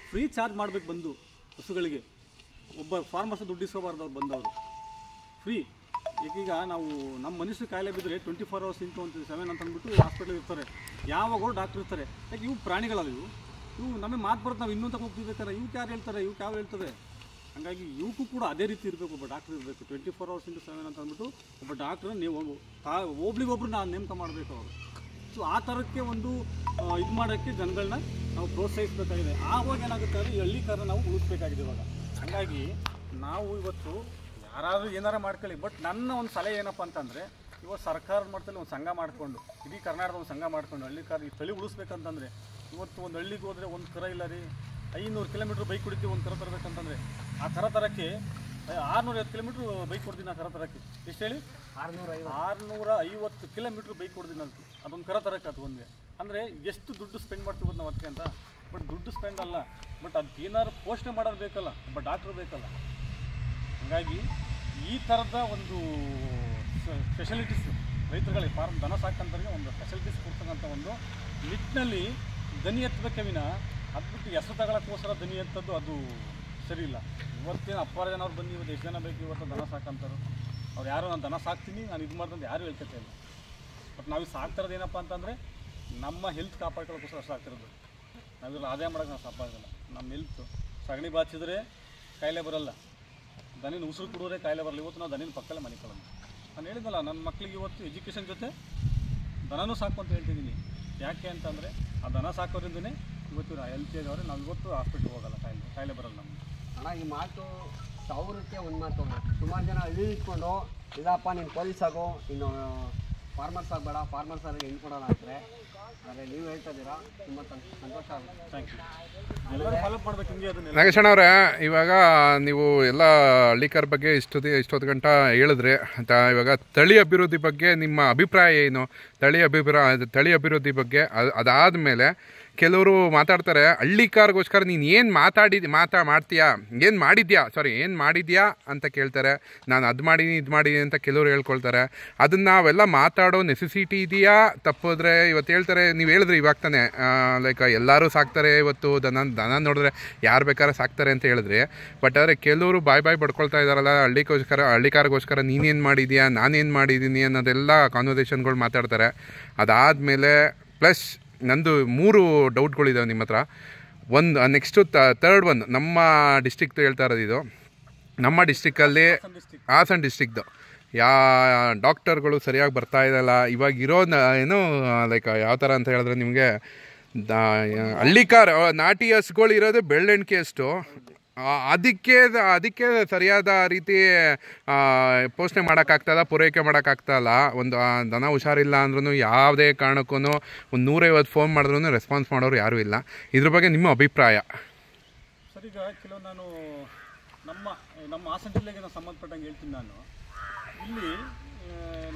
ಫ್ರೀ ಚಾರ್ಜ್ ಮಾಡಬೇಕು. ಬಂದು ಹಸುಗಳಿಗೆ ಒಬ್ಬ ಫಾರ್ಮರ್ಸ್ ದುಡ್ಡು ಇಸ್ಕೋಬಾರ್ದು. ಅವ್ರು ಬಂದವರು ಫ್ರೀ. ಈಗ ನಾವು ನಮ್ಮ ಮನುಷ್ಯರು ಕಾಯಿಲೆ ಬಿದ್ದರೆ 24 hours ಇಂಟು 7 ಅಂತ ಅಂದ್ಬಿಟ್ಟು ಹಾಸ್ಪಿಟ್ಲ್ ಇರ್ತಾರೆ, ಯಾವಾಗಲೂ ಡಾಕ್ಟ್ರ್ ಇರ್ತಾರೆ. ಯಾಕೆ? ಇವು ಪ್ರಾಣಿಗಳಲ್ಲ, ಇವು ನಮಗೆ ಮಾತು ಬರುತ್ತೆ. ನಾವು ಇನ್ನೊಂದು ಹೋಗ್ತಿರ್ಬೇಕಾರೆ ಇವಕ್ಕೆ ಯಾರು ಹೇಳ್ತಾರೆ, ಇವಕ್ಕೆ ಯಾವ ಹೇಳ್ತದೆ? ಹಾಗಾಗಿ ಇವಕ್ಕೂ ಕೂಡ ಅದೇ ರೀತಿ ಇರಬೇಕು, ಒಬ್ಬ ಡಾಕ್ಟ್ರ್ ಇರಬೇಕು. 24 hours ಇಂಟು 7 ಅಂತ ಅಂದ್ಬಿಟ್ಟು ಒಬ್ಬ ಡಾಕ್ಟ್ರ್ ನೀವು ಒಬ್ಳಿಗೊಬ್ರು ನಾವು ನೇಮಕ ಮಾಡಬೇಕು ಅವರು. ಸೊ ಆ ಥರಕ್ಕೆ ಒಂದು ಇದು ಮಾಡೋಕ್ಕೆ ಜನಗಳನ್ನ ನಾವು ಪ್ರೋತ್ಸಾಹಿಸಬೇಕಾಗಿದೆ. ಆವಾಗ ಏನಾಗುತ್ತೆ ಅಂದರೆ ಈ ಹಳ್ಳಿಕಾರ ನಾವು ಉಳಿಸ್ಬೇಕಾಗಿದೆ ಇವಾಗ. ಹಾಗಾಗಿ ನಾವು ಇವತ್ತು ಯಾರಾದರೂ ಏನಾರು ಮಾಡ್ಕೊಳ್ಳಿ, ಬಟ್ ನನ್ನ ಒಂದು ಸಲಹೆ ಏನಪ್ಪ ಅಂತಂದರೆ ಇವತ್ತು ಸರ್ಕಾರದ ಮಟ್ಟದಲ್ಲಿ ಒಂದು ಸಂಘ ಮಾಡಿಕೊಂಡು, ಇಡೀ ಕರ್ನಾಟಕದ ಒಂದು ಸಂಘ ಮಾಡ್ಕೊಂಡು ಹಳ್ಳಿಕಾರ ಈ ತಳಿ ಉಳಿಸ್ಬೇಕಂತಂದರೆ ಇವತ್ತು ಒಂದು ಹಳ್ಳಿಗೆ ಹೋದರೆ ಒಂದು ಕರ ಇಲ್ಲ ರೀ, 500 ಕಿಲೋಮೀಟ್ರ್ ಬೈಕ್ ಹೊಡಿತೀವಿ ಒಂದು ಕರ ತರಬೇಕಂತಂದರೆ. ಆ ಕರ ತರೋಕ್ಕೆ 650 ಕಿಲೋಮೀಟ್ರ್ ಬೈಕ್ ಕೊಡ್ತೀನಿ. ಆ ಕರ ತರೋಕ್ಕೆ ಎಷ್ಟು ಹೇಳಿ? 650 ಕಿಲೋಮೀಟ್ರ್ ಬೈಕ್ ಕೊಡ್ತೀನಿ ಅಂತ ಅದೊಂದು ಕರ ತರೋಕ್ಕೆ. ಅದು ಒಂದೇ ಅಂದರೆ ಎಷ್ಟು ದುಡ್ಡು ಸ್ಪೆಂಡ್ ಮಾಡ್ತೀವಿ ನಾವು ಅದಕ್ಕೆ ಅಂತ. ಬಟ್ ದುಡ್ಡು ಸ್ಪೆಂಡ್ ಅಲ್ಲ, ಬಟ್ ಅದಕ್ಕೆ ಏನಾದ್ರು ಪೋಷಣೆ ಮಾಡೋದು ಬೇಕಲ್ಲ, ಒಬ್ಬ ಡಾಕ್ಟ್ರು ಬೇಕಲ್ಲ. ಹಾಗಾಗಿ ಈ ಥರದ ಒಂದು ಫೆಸಿಲಿಟೀಸ್ ರೈತರುಗಳಿಗೆ, ದನ ಸಾಕಂತವ್ರಿಗೆ ಒಂದು ಫೆಸಿಲಿಟೀಸ್ ಕೊಡ್ತಕ್ಕಂಥ ಒಂದು ನಿಟ್ಟಿನಲ್ಲಿ ದನಿ ಎತ್ತಬೇಕೆ ವಿನ ಅದು ಬಿಟ್ಟು ಹೆಸರು ತಗೊಳ್ಳೋಕ್ಕೋಸ್ಕರ ದನಿ ಎತ್ತದ್ದು ಅದು ಸರಿ ಇಲ್ಲ. ಇವತ್ತೇನು ಅಪ್ಪಾರ ಜನ ಅವ್ರು ಬಂದು ಇವತ್ತು ಎಷ್ಟು ಜನ ಬೇಕು ಇವತ್ತು ದನ ಸಾಕಂತಾರೆ. ಅವ್ರು ಯಾರು ನಾನು ದನ ಸಾಕ್ತೀನಿ ನಾನು ಇದು ಮಾಡ್ದಂತ ಯಾರು ಹೇಳ್ತೈತೆ ಇಲ್ಲ. ಬಟ್ ನಾವು ಸಾಕ್ತಿರೋದು ಏನಪ್ಪ ಅಂತಂದರೆ ನಮ್ಮ ಹೆಲ್ತ್ ಕಾಪಾಡ್ಕೊಳ್ಳೋಕ್ಕೋಸ್ಕರ ಅಷ್ಟು ಆಗ್ತಿರೋದು. ನಾವಿಲ್ಲ ಆದಾಯ ಮಾಡೋಕ್ಕೆ ನಾವು ಸಾಪಾಗಲ್ಲ. ನಮ್ಮ ಹೆಲ್ತ್ ಸಗಣಿ ಬಾಚಿದ್ರೆ ಕಾಯಿಲೆ ಬರೋಲ್ಲ, ದನಿನ ಉಸಿರು ಕುಡಿದ್ರೆ ಕಾಯಿಲೆ ಬರಲ್ಲ. ಇವತ್ತು ನಾವು ದನಿನ ಪಕ್ಕದಲ್ಲೇ ಮನಿಕೊಳ್ಳೋದು. ನಾನು ಹೇಳಿದ್ನಲ್ಲ, ನನ್ನ ಮಕ್ಕಳಿಗೆ ಇವತ್ತು ಎಜುಕೇಷನ್ ಜೊತೆ ದನನೂ ಸಾಕು ಅಂತ ಹೇಳ್ತಿದ್ದೀನಿ. ಯಾಕೆ ಅಂತಂದರೆ ಆ ದನ ಸಾಕೋದ್ರಿಂದನೇ ಇವತ್ತು ಹೆಲ್ತಿಯಾಗವ್ರೆ. ನಾವು ಇವತ್ತು ಹಾಸ್ಪಿಟ್ಲಿಗೆ ಹೋಗಲ್ಲ, ಕಾಯಿಲೆ ಬರಲ್ಲ ನಮಗೆ. ಅಣ್ಣ ಈ ಮಾತು 1000ಕ್ಕೆ ಒಂದು ಮಾತು. ಸುಮಾರು ಜನ ಹಳ್ಳಿ ಇಟ್ಕೊಂಡು ಇಲ್ಲಪ್ಪ ನೀನು ಪೊಲೀಸ್ ಆಗೋ, ಇನ್ನು ಫಾರ್ಮರ್ಸ್ ಆಗಬೇಡ, ಫಾರ್ಮರ್ಸ್ ಅವ್ರಿಗೆ ಹೆಂಗೆ ಕೊಡೋಣ ಅಂತಾರೆ. ಆದರೆ ನೀವು ಹೇಳ್ತಾ ಇದ್ದೀರಾ, ತುಂಬ ಸಂತೋಷ ಆಗುತ್ತೆ. Thank you. ಎಲ್ಲರೂ ಫಾಲೋ ಮಾಡ್ಬೇಕು ಹಿಂಗೆ ಅದನ್ನೆಲ್ಲ. ನಾಗೇಶಣ್ಣ ಅವರೇ, ಇವಾಗ ನೀವು ಎಲ್ಲ ಹಳ್ಳಿಕಾರ್ ಬಗ್ಗೆ ಇಷ್ಟೊತ್ತು ಗಂಟ ಹೇಳಿದ್ರೆ, ಇವಾಗ ತಳಿ ಅಭಿವೃದ್ಧಿ ಬಗ್ಗೆ ನಿಮ್ಮ ಅಭಿಪ್ರಾಯ ಏನು? ತಳಿ ಅಭಿವೃದ್ಧಿ ಬಗ್ಗೆ ಅದಾದಮೇಲೆ ಕೆಲವರು ಮಾತಾಡ್ತಾರೆ, ಹಳ್ಳಿಕಾರ್ಗೋಸ್ಕರ ನೀನು ಏನು ಮಾಡ್ತೀಯಾ, ಏನು ಮಾಡಿದ್ಯಾ ಅಂತ ಕೇಳ್ತಾರೆ. ನಾನು ಅದು ಮಾಡೀನಿ ಇದು ಮಾಡೀನಿ ಅಂತ ಕೆಲವರು ಹೇಳ್ಕೊಳ್ತಾರೆ. ಅದನ್ನು ನಾವೆಲ್ಲ ಮಾತಾಡೋ ನೆಸೆಸಿಟಿ ಇದೆಯಾ? ತಪ್ಪಿದ್ರೆ ಇವತ್ತು ಹೇಳ್ತಾರೆ, ನೀವು ಹೇಳಿದ್ರಿ ಇವಾಗ ತಾನೆ, ಲೈಕ್ ಎಲ್ಲರೂ ಸಾಕ್ತಾರೆ ಇವತ್ತು, ದನ ನೋಡಿದ್ರೆ ಯಾರು ಬೇಕಾದ್ರೆ ಸಾಕ್ತಾರೆ ಅಂತ ಹೇಳಿದ್ರಿ. ಬಟ್ ಆದರೆ ಕೆಲವರು ಬಾಯ್ ಬಡ್ಕೊಳ್ತಾ ಇದ್ದಾರಲ್ಲ, ಹಳ್ಳಿಕಾರ್ಗೋಸ್ಕರ ನೀನೇನು ಮಾಡಿದ್ಯಾ, ನಾನೇನು ಮಾಡಿದ್ದೀನಿ ಅನ್ನೋದೆಲ್ಲ ಕಾನ್ವರ್ಸೇಷನ್ಗಳು ಮಾತಾಡ್ತಾರೆ. ಅದಾದಮೇಲೆ ಪ್ಲಸ್ ನಂದು 3 ಡೌಟ್ಗಳಿದ್ದಾವೆ ನಿಮ್ಮ ಹತ್ರ. ನೆಕ್ಸ್ಟು ಥರ್ಡ್ ಒನ್, ನಮ್ಮ ಡಿಸ್ಟ್ರಿಕ್ದು ಹೇಳ್ತಾ ಇರೋದು ಇದು. ನಮ್ಮ ಡಿಸ್ಟ್ರಿಕ್ಕಲ್ಲಿ ಹಾಸನ ಡಿಸ್ಟ್ರಿಕ್ದು ಡಾಕ್ಟರ್ಗಳು ಸರಿಯಾಗಿ ಬರ್ತಾ ಇದ್ದಲ್ಲ. ಇವಾಗ ಇರೋ ಏನು ಲೈಕ್ ಯಾವ ಥರ ಅಂತ ಹೇಳಿದ್ರೆ, ನಿಮಗೆ ಹಳ್ಳಿಕಾರ್ ನಾಟಿ ಹಸುಗಳು ಇರೋದು ಬೆಳ್ಳೆಣ್ಕೆ ಅಷ್ಟು, ಅದಕ್ಕೆ ಸರಿಯಾದ ರೀತಿ ಪೋಷಣೆ ಮಾಡೋಕ್ಕಾಗ್ತಲ್ಲ, ಪೂರೈಕೆ ಮಾಡೋಕ್ಕಾಗ್ತಾಯಿಲ್ಲ. ಒಂದು ದನ ಹುಷಾರಿಲ್ಲ ಅಂದ್ರೂ ಯಾವುದೇ ಕಾರಣಕ್ಕೂ ಒಂದು 150 ಫೋನ್ ಮಾಡಿದ್ರೂ ರೆಸ್ಪಾನ್ಸ್ ಮಾಡೋರು ಯಾರೂ ಇಲ್ಲ. ಇದ್ರ ಬಗ್ಗೆ ನಿಮ್ಮ ಅಭಿಪ್ರಾಯ? ಸರ್, ಈಗ ಕೆಲವು ನಾನು ನಮ್ಮ ಹಾಸನ ಜಿಲ್ಲೆಗೆ ನಾನು ಸಂಬಂಧಪಟ್ಟಂಗೆ ಹೇಳ್ತೀನಿ. ನಾನು ಇಲ್ಲಿ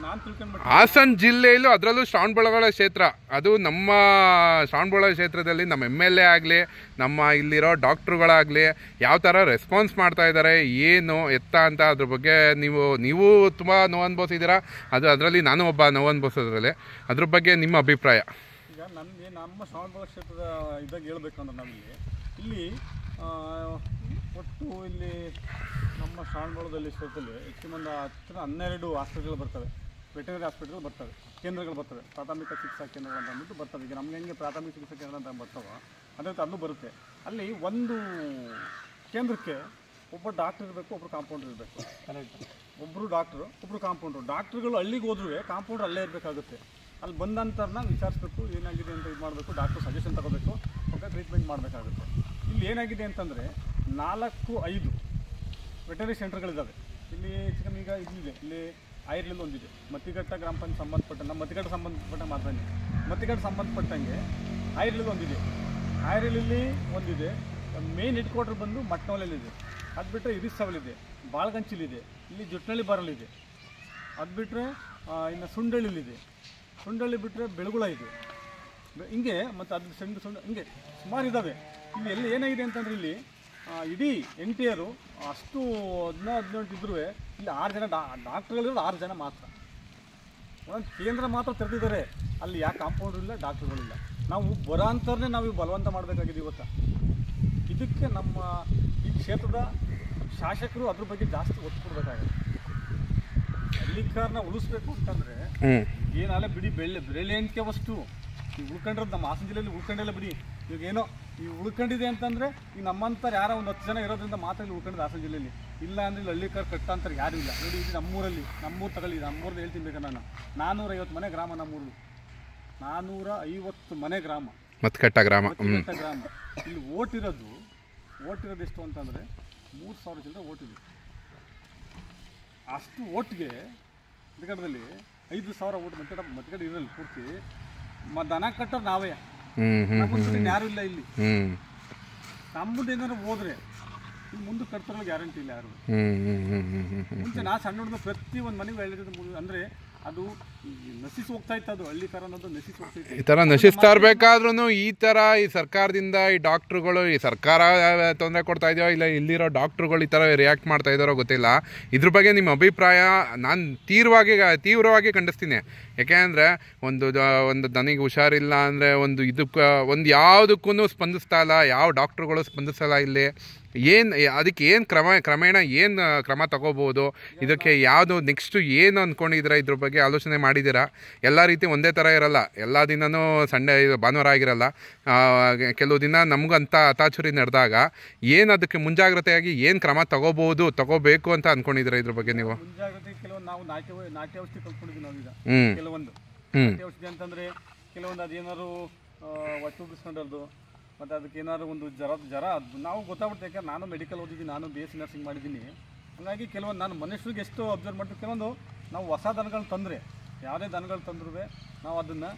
ನಾನು ತಿಳ್ಕೊಂಡ್ಬಿಟ್ಟು ಹಾಸನ ಜಿಲ್ಲೆಯಲ್ಲೂ, ಅದರಲ್ಲೂ ಶ್ರವಣಬೆಳಗೊಳ ಕ್ಷೇತ್ರ, ಅದು ನಮ್ಮ ಶ್ರವಣಬೆಳಗೊಳ ಕ್ಷೇತ್ರದಲ್ಲಿ ನಮ್ಮ MLA ಆಗಲಿ, ನಮ್ಮ ಇಲ್ಲಿರೋ ಡಾಕ್ಟ್ರುಗಳಾಗಲಿ ಯಾವ ಥರ ರೆಸ್ಪಾನ್ಸ್ ಮಾಡ್ತಾ ಇದ್ದಾರೆ, ಏನು ಎತ್ತ ಅಂತ ಅದ್ರ ಬಗ್ಗೆ ನೀವು ತುಂಬ ನೋವು ಅನುಭವಿಸಿದ್ದೀರಾ. ಅದರಲ್ಲಿ ನಾನು ಒಬ್ಬ ನೋವು ಅನುಭವಿಸೋದ್ರಲ್ಲಿ. ಅದ್ರ ಬಗ್ಗೆ ನಿಮ್ಮ ಅಭಿಪ್ರಾಯ? ಈಗ ನಮ್ಮ ಶ್ರವಣಬೆಳಗೊಳ ಕ್ಷೇತ್ರದ ಇದಾಗ ಹೇಳ್ಬೇಕಂದ್ರೆ, ಇಲ್ಲಿ ಒಟ್ಟು ಇಲ್ಲಿ ನಮ್ಮ ಶ್ರವಣಬೆಳಗೊಳದಲ್ಲಿ ಕ್ಷೇತ್ರದಲ್ಲಿ ಹೆಚ್ಚು ಮಂದಿ 12 ಹಾಸ್ಪಿಟಲ್ ಬರ್ತವೆ, ವೆಟರ್ನರಿ ಹಾಸ್ಪಿಟಲ್ ಬರ್ತವೆ, ಕೇಂದ್ರಗಳು ಬರ್ತವೆ, ಪ್ರಾಥಮಿಕ ಚಿಕಿತ್ಸಾ ಕೇಂದ್ರಗಳು ಅಂತ ಅಂದ್ಬಿಟ್ಟು ಬರ್ತವೆ. ಈಗ ನಮ್ಗೆ ಹೆಂಗೆ ಪ್ರಾಥಮಿಕ ಚಿಕಿತ್ಸಾ ಕೇಂದ್ರ ಅಂತ ಬರ್ತಾವೆ, ಅದೇ ಅದು ಬರುತ್ತೆ. ಅಲ್ಲಿ ಒಂದು ಕೇಂದ್ರಕ್ಕೆ ಒಬ್ಬ ಡಾಕ್ಟ್ರ್ ಇರಬೇಕು, ಒಬ್ಬರು ಕಾಂಪೌಂಡ್ರ್ ಇರಬೇಕು. ಒಬ್ಬರು ಡಾಕ್ಟ್ರು, ಒಬ್ಬರು ಕಾಂಪೌಂಡ್ರು. ಡಾಕ್ಟ್ರುಗಳು ಹಳ್ಳಿಗೆ ಹೋದ್ರೂ ಕಾಂಪೌಂಡ್ರ್ ಅಲ್ಲೇ ಇರಬೇಕಾಗುತ್ತೆ. ಅಲ್ಲಿ ಬಂದಂತರನ್ನ ವಿಚಾರಿಸ್ಬೇಕು, ಏನಾಗಿದೆ ಅಂತ ಇದು ಮಾಡಬೇಕು, ಡಾಕ್ಟ್ರು ಸಜೆಷನ್ ತಗೋಬೇಕು, ಓಕೆ, ಟ್ರೀಟ್ಮೆಂಟ್ ಮಾಡಬೇಕಾಗುತ್ತೆ. ಇಲ್ಲಿ ಏನಾಗಿದೆ ಅಂತಂದರೆ 4-5 ವೆಟರ್ನರಿ ಸೆಂಟರ್ಗಳಿದ್ದಾವೆ ಇಲ್ಲಿ. ಈಗ ಇಲ್ಲಿದೆ, ಇಲ್ಲಿ ಐರ್ಲಲ್ಲಿ ಒಂದಿದೆ, ಮತ್ತಿಘಟ್ಟ ಗ್ರಾಮ ಪಂಚಾಯತ್ ಸಂಬಂಧಪಟ್ಟ, ನಮ್ಮ ಮತ್ತಿಘಟ್ಟ ಸಂಬಂಧಪಟ್ಟ ಮಾತಾಡಿ, ಮತ್ತಿಘಟ್ಟ ಸಂಬಂಧಪಟ್ಟಂಗೆ ಐರ್ಲಲ್ಲಿ ಒಂದಿದೆ, ಐರ್ಲಲ್ಲಿ ಒಂದಿದೆ. ಮೇನ್ ಹೆಡ್ ಕ್ವಾರ್ಟರ್ ಬಂದು ಮಟ್ನವಲಲ್ಲಿದೆ. ಅದು ಬಿಟ್ಟರೆ ಇರಿಸವಲಿದೆ, ಬಾಳ್ಗಂಚಿಲಿದೆ, ಇಲ್ಲಿ ಜೊಟ್ನಳ್ಳಿ ಬಾರಲ್ಲಿದೆ. ಅದು ಬಿಟ್ಟರೆ ಇನ್ನು ಸುಂಡಳ್ಳಿಲಿದೆ, ಸುಂಡಳ್ಳಿ ಬಿಟ್ಟರೆ ಬೆಳಗುಳ ಇದೆ. ಹಿಂಗೆ ಮತ್ತು ಅದು ಸುಂಡ ಹಿಂಗೆ ಸುಮಾರು ಇದ್ದಾವೆ. ಇಲ್ಲಿ ಎಲ್ಲಿ ಏನಾಗಿದೆ ಅಂತಂದರೆ, ಇಲ್ಲಿ ಇಡೀ ಎಂಟಿಯರು ಅಷ್ಟು 18 ಇದ್ರೂ ಇಲ್ಲಿ 6 ಜನ ಡಾಕ್ಟ್ರುಗಳಿರೋದು 6 ಜನ ಮಾತ್ರ. ಒಂದೊಂದು ಕೇಂದ್ರ ಮಾತ್ರ ತೆರೆದಿದ್ದಾರೆ, ಅಲ್ಲಿ ಯಾಕೆ ಕಾಂಪೌಂಡ್ರ್ ಇಲ್ಲ, ಡಾಕ್ಟ್ರುಗಳಿಲ್ಲ. ನಾವು ಬರೋಂಥವ್ರನ್ನೇ ನಾವು ಬಲವಂತ ಮಾಡಬೇಕಾಗಿದೆ ಇವತ್ತು. ಇದಕ್ಕೆ ನಮ್ಮ ಈ ಕ್ಷೇತ್ರದ ಶಾಸಕರು ಅದ್ರ ಬಗ್ಗೆ ಜಾಸ್ತಿ ಒತ್ತು ಕೊಡಬೇಕಾಗುತ್ತೆ. ಹಳ್ಳಿಕಾರನ್ನ ಉಳಿಸ್ಬೇಕು ಅಂತಂದರೆ ಏನಾಲೆ ಬಿಡಿ, ಬೆಳೆ ಅಂತ್ಯ ವಸ್ತು ಈಗ ಉಳ್ಕೊಂಡಿರೋದು ನಮ್ಮ ಹಾಸನ ಜಿಲ್ಲೆಯಲ್ಲಿ ಉಳ್ಕೊಂಡಿಲ್ಲ ಬಿಡಿ. ಈಗ ಏನೋ ಈ ಉಳ್ಕೊಂಡಿದೆ ಅಂತಂದರೆ, ಈಗ ನಮ್ಮಂಥವ್ರು ಯಾರೋ ಒಂದು 10 ಜನ ಇರೋದ್ರಿಂದ ಮಾತ್ರ ಇಲ್ಲಿ ಉಳ್ಕೊಂಡಿದ್ದು ಹಾಸನ ಜಿಲ್ಲೆಯಲ್ಲಿ. ಇಲ್ಲ ಅಂದರೆ ಇಲ್ಲಿ ಹಳ್ಳಿಕಾರ್ ಕಟ್ಟಂತಾರೆ ಯಾರೂ ಇಲ್ಲ. ನೋಡಿ, ಇದು ನಮ್ಮೂರು ತಗೊಳ್ಳಿ, ನಮ್ಮೂರಲ್ಲಿ ಹೇಳ್ತೀನಿ ಬೇಕಾ, ನಾನು 450 ಮನೆ ಗ್ರಾಮ, ನಮ್ಮೂರು 450 ಮನೆ ಗ್ರಾಮ, ಮತ್ತಿಘಟ್ಟ ಗ್ರಾಮ. ಇಲ್ಲಿ ಓಟಿರೋದು ಎಷ್ಟು ಅಂತಂದರೆ 3000 ಚಿಲ್ಲರೆ ಓಟಿದೆ. ಅಷ್ಟು ಓಟ್ಗೆ ಮತ್ತಿಘಟ್ಟದಲ್ಲಿ 5000 ಓಟ್ ಮತ್ತಿಘಟ್ಟ ಇರಲಿ ಪೂರ್ತಿ. ದನ ಕಟ್ಟೋರು ನಾವೇ, ಯಾರು ಇಲ್ಲ ಇಲ್ಲಿ. ನಮ್ಮದು ಏನಾದ್ರು ಹೋದ್ರೆ ಇಲ್ಲಿ ಮುಂದೆ ಕಟ್ತಾರೋ ಗ್ಯಾರಂಟಿ ಇಲ್ಲ ಯಾರು. ಮುಂಚೆ ನಾ ಸಣ್ಣ ಹುಡುಗ ಪ್ರತಿ ಒಂದು ಮನೆಗೂ ಹೇಳಿರೋದು ಅಂದರೆ ಅದು ನಶಿಸಿ ಹೋಗ್ತಾ ಇತ್ತು. ಅದು ಹಳ್ಳಿಕಾರ ಅನ್ನೋದು ನಶಿಸಿ ಹೋಗ್ತಾ ಇತ್ತು. ಈ ಥರ ನಶಿಸ್ತಾ ಇರಬೇಕಾದ್ರೂ ಈ ಥರ ಈ ಸರ್ಕಾರದಿಂದ ಈ ಡಾಕ್ಟ್ರುಗಳು, ಈ ಸರ್ಕಾರ ತೊಂದರೆ ಕೊಡ್ತಾ ಇದೆಯೋ ಇಲ್ಲ ಇಲ್ಲಿರೋ ಡಾಕ್ಟ್ರುಗಳು ಈ ಥರ ರಿಯಾಕ್ಟ್ ಮಾಡ್ತಾ ಇದ್ದಾರೋ ಗೊತ್ತಿಲ್ಲ. ಇದ್ರ ಬಗ್ಗೆ ನಿಮ್ಮ ಅಭಿಪ್ರಾಯ ನಾನು ತೀವ್ರವಾಗಿ ಖಂಡಿಸ್ತೀನಿ. ಯಾಕೆಂದರೆ ಒಂದು ದನಿಗೆ ಹುಷಾರಿಲ್ಲ ಅಂದರೆ ಒಂದು ಯಾವುದಕ್ಕೂ ಸ್ಪಂದಿಸ್ತಾ ಇಲ್ಲ, ಯಾವ ಡಾಕ್ಟ್ರುಗಳು ಸ್ಪಂದಿಸಲ್ಲ ಇಲ್ಲಿ. ಅದಕ್ಕೆ ಏನು ಕ್ರಮೇಣ ಏನು ಕ್ರಮ ತಗೋಬೋದು, ಇದಕ್ಕೆ ಯಾವುದು ನೆಕ್ಸ್ಟು ಏನು ಅಂದ್ಕೊಂಡಿದ್ದೀರಾ, ಇದ್ರ ಬಗ್ಗೆ ಆಲೋಚನೆ ಮಾಡಿದ್ದೀರಾ? ಎಲ್ಲ ರೀತಿ ಒಂದೇ ಥರ ಇರಲ್ಲ, ಎಲ್ಲ ದಿನವೂ ಭಾನುವಾರ ಆಗಿರಲ್ಲ. ಕೆಲವು ದಿನ ನಮಗೂ ಅಂತ ಅತಾಚುರಿ ನಡೆದಾಗ ಏನು ಅದಕ್ಕೆ ಮುಂಜಾಗ್ರತೆಯಾಗಿ ಏನು ಕ್ರಮ ತಗೋಬೇಕು ಅಂತ ಅಂದ್ಕೊಂಡಿದ್ದೀರಾ ಇದ್ರ ಬಗ್ಗೆ ನೀವು? ಮುಂಜಾಗ್ರತೆ ಕೆಲವೊಂದು ನಾವು ನಾಟಿ ಔಷಧಿ ಕಲ್ತ್ಕೊಂಡಿದ್ದೀವಿ ನಾವೀಗ. ಕೆಲವೊಂದು ನಾಟಿ ಔಷಧಿ ಅಂತಂದರೆ ಕೆಲವೊಂದು ಅದೇನಾದ್ರು ಹೊಟ್ಟೆ ಉಗಿಸ್ಕೊಂಡದ್ದು, ಮತ್ತು ಅದಕ್ಕೆ ಏನಾದ್ರು ಒಂದು ಜ್ವರ ಅದು ನಾವು ಗೊತ್ತಾಗ್ಬಿಡುತ್ತೆ. ಯಾಕಂದ್ರೆ ನಾನು ಮೆಡಿಕಲ್ ಓದಿದ್ದೀನಿ, ನಾನು BSc ನರ್ಸಿಂಗ್ ಮಾಡಿದ್ದೀನಿ. ಹಾಗಾಗಿ ಕೆಲವೊಂದು ನಾನು ಮನುಷ್ಯರಿಗೆ ಎಷ್ಟು ಅಬ್ಸರ್ವ್ ಮಾಡ್ತೀನಿ, ಕೆಲವೊಂದು ನಾವು ಹೊಸ ದನಗಳನ್ನ ತಂದರೆ ಯಾವುದೇ ದನಗಳು ತಂದ್ರೂ ನಾವು ಅದನ್ನು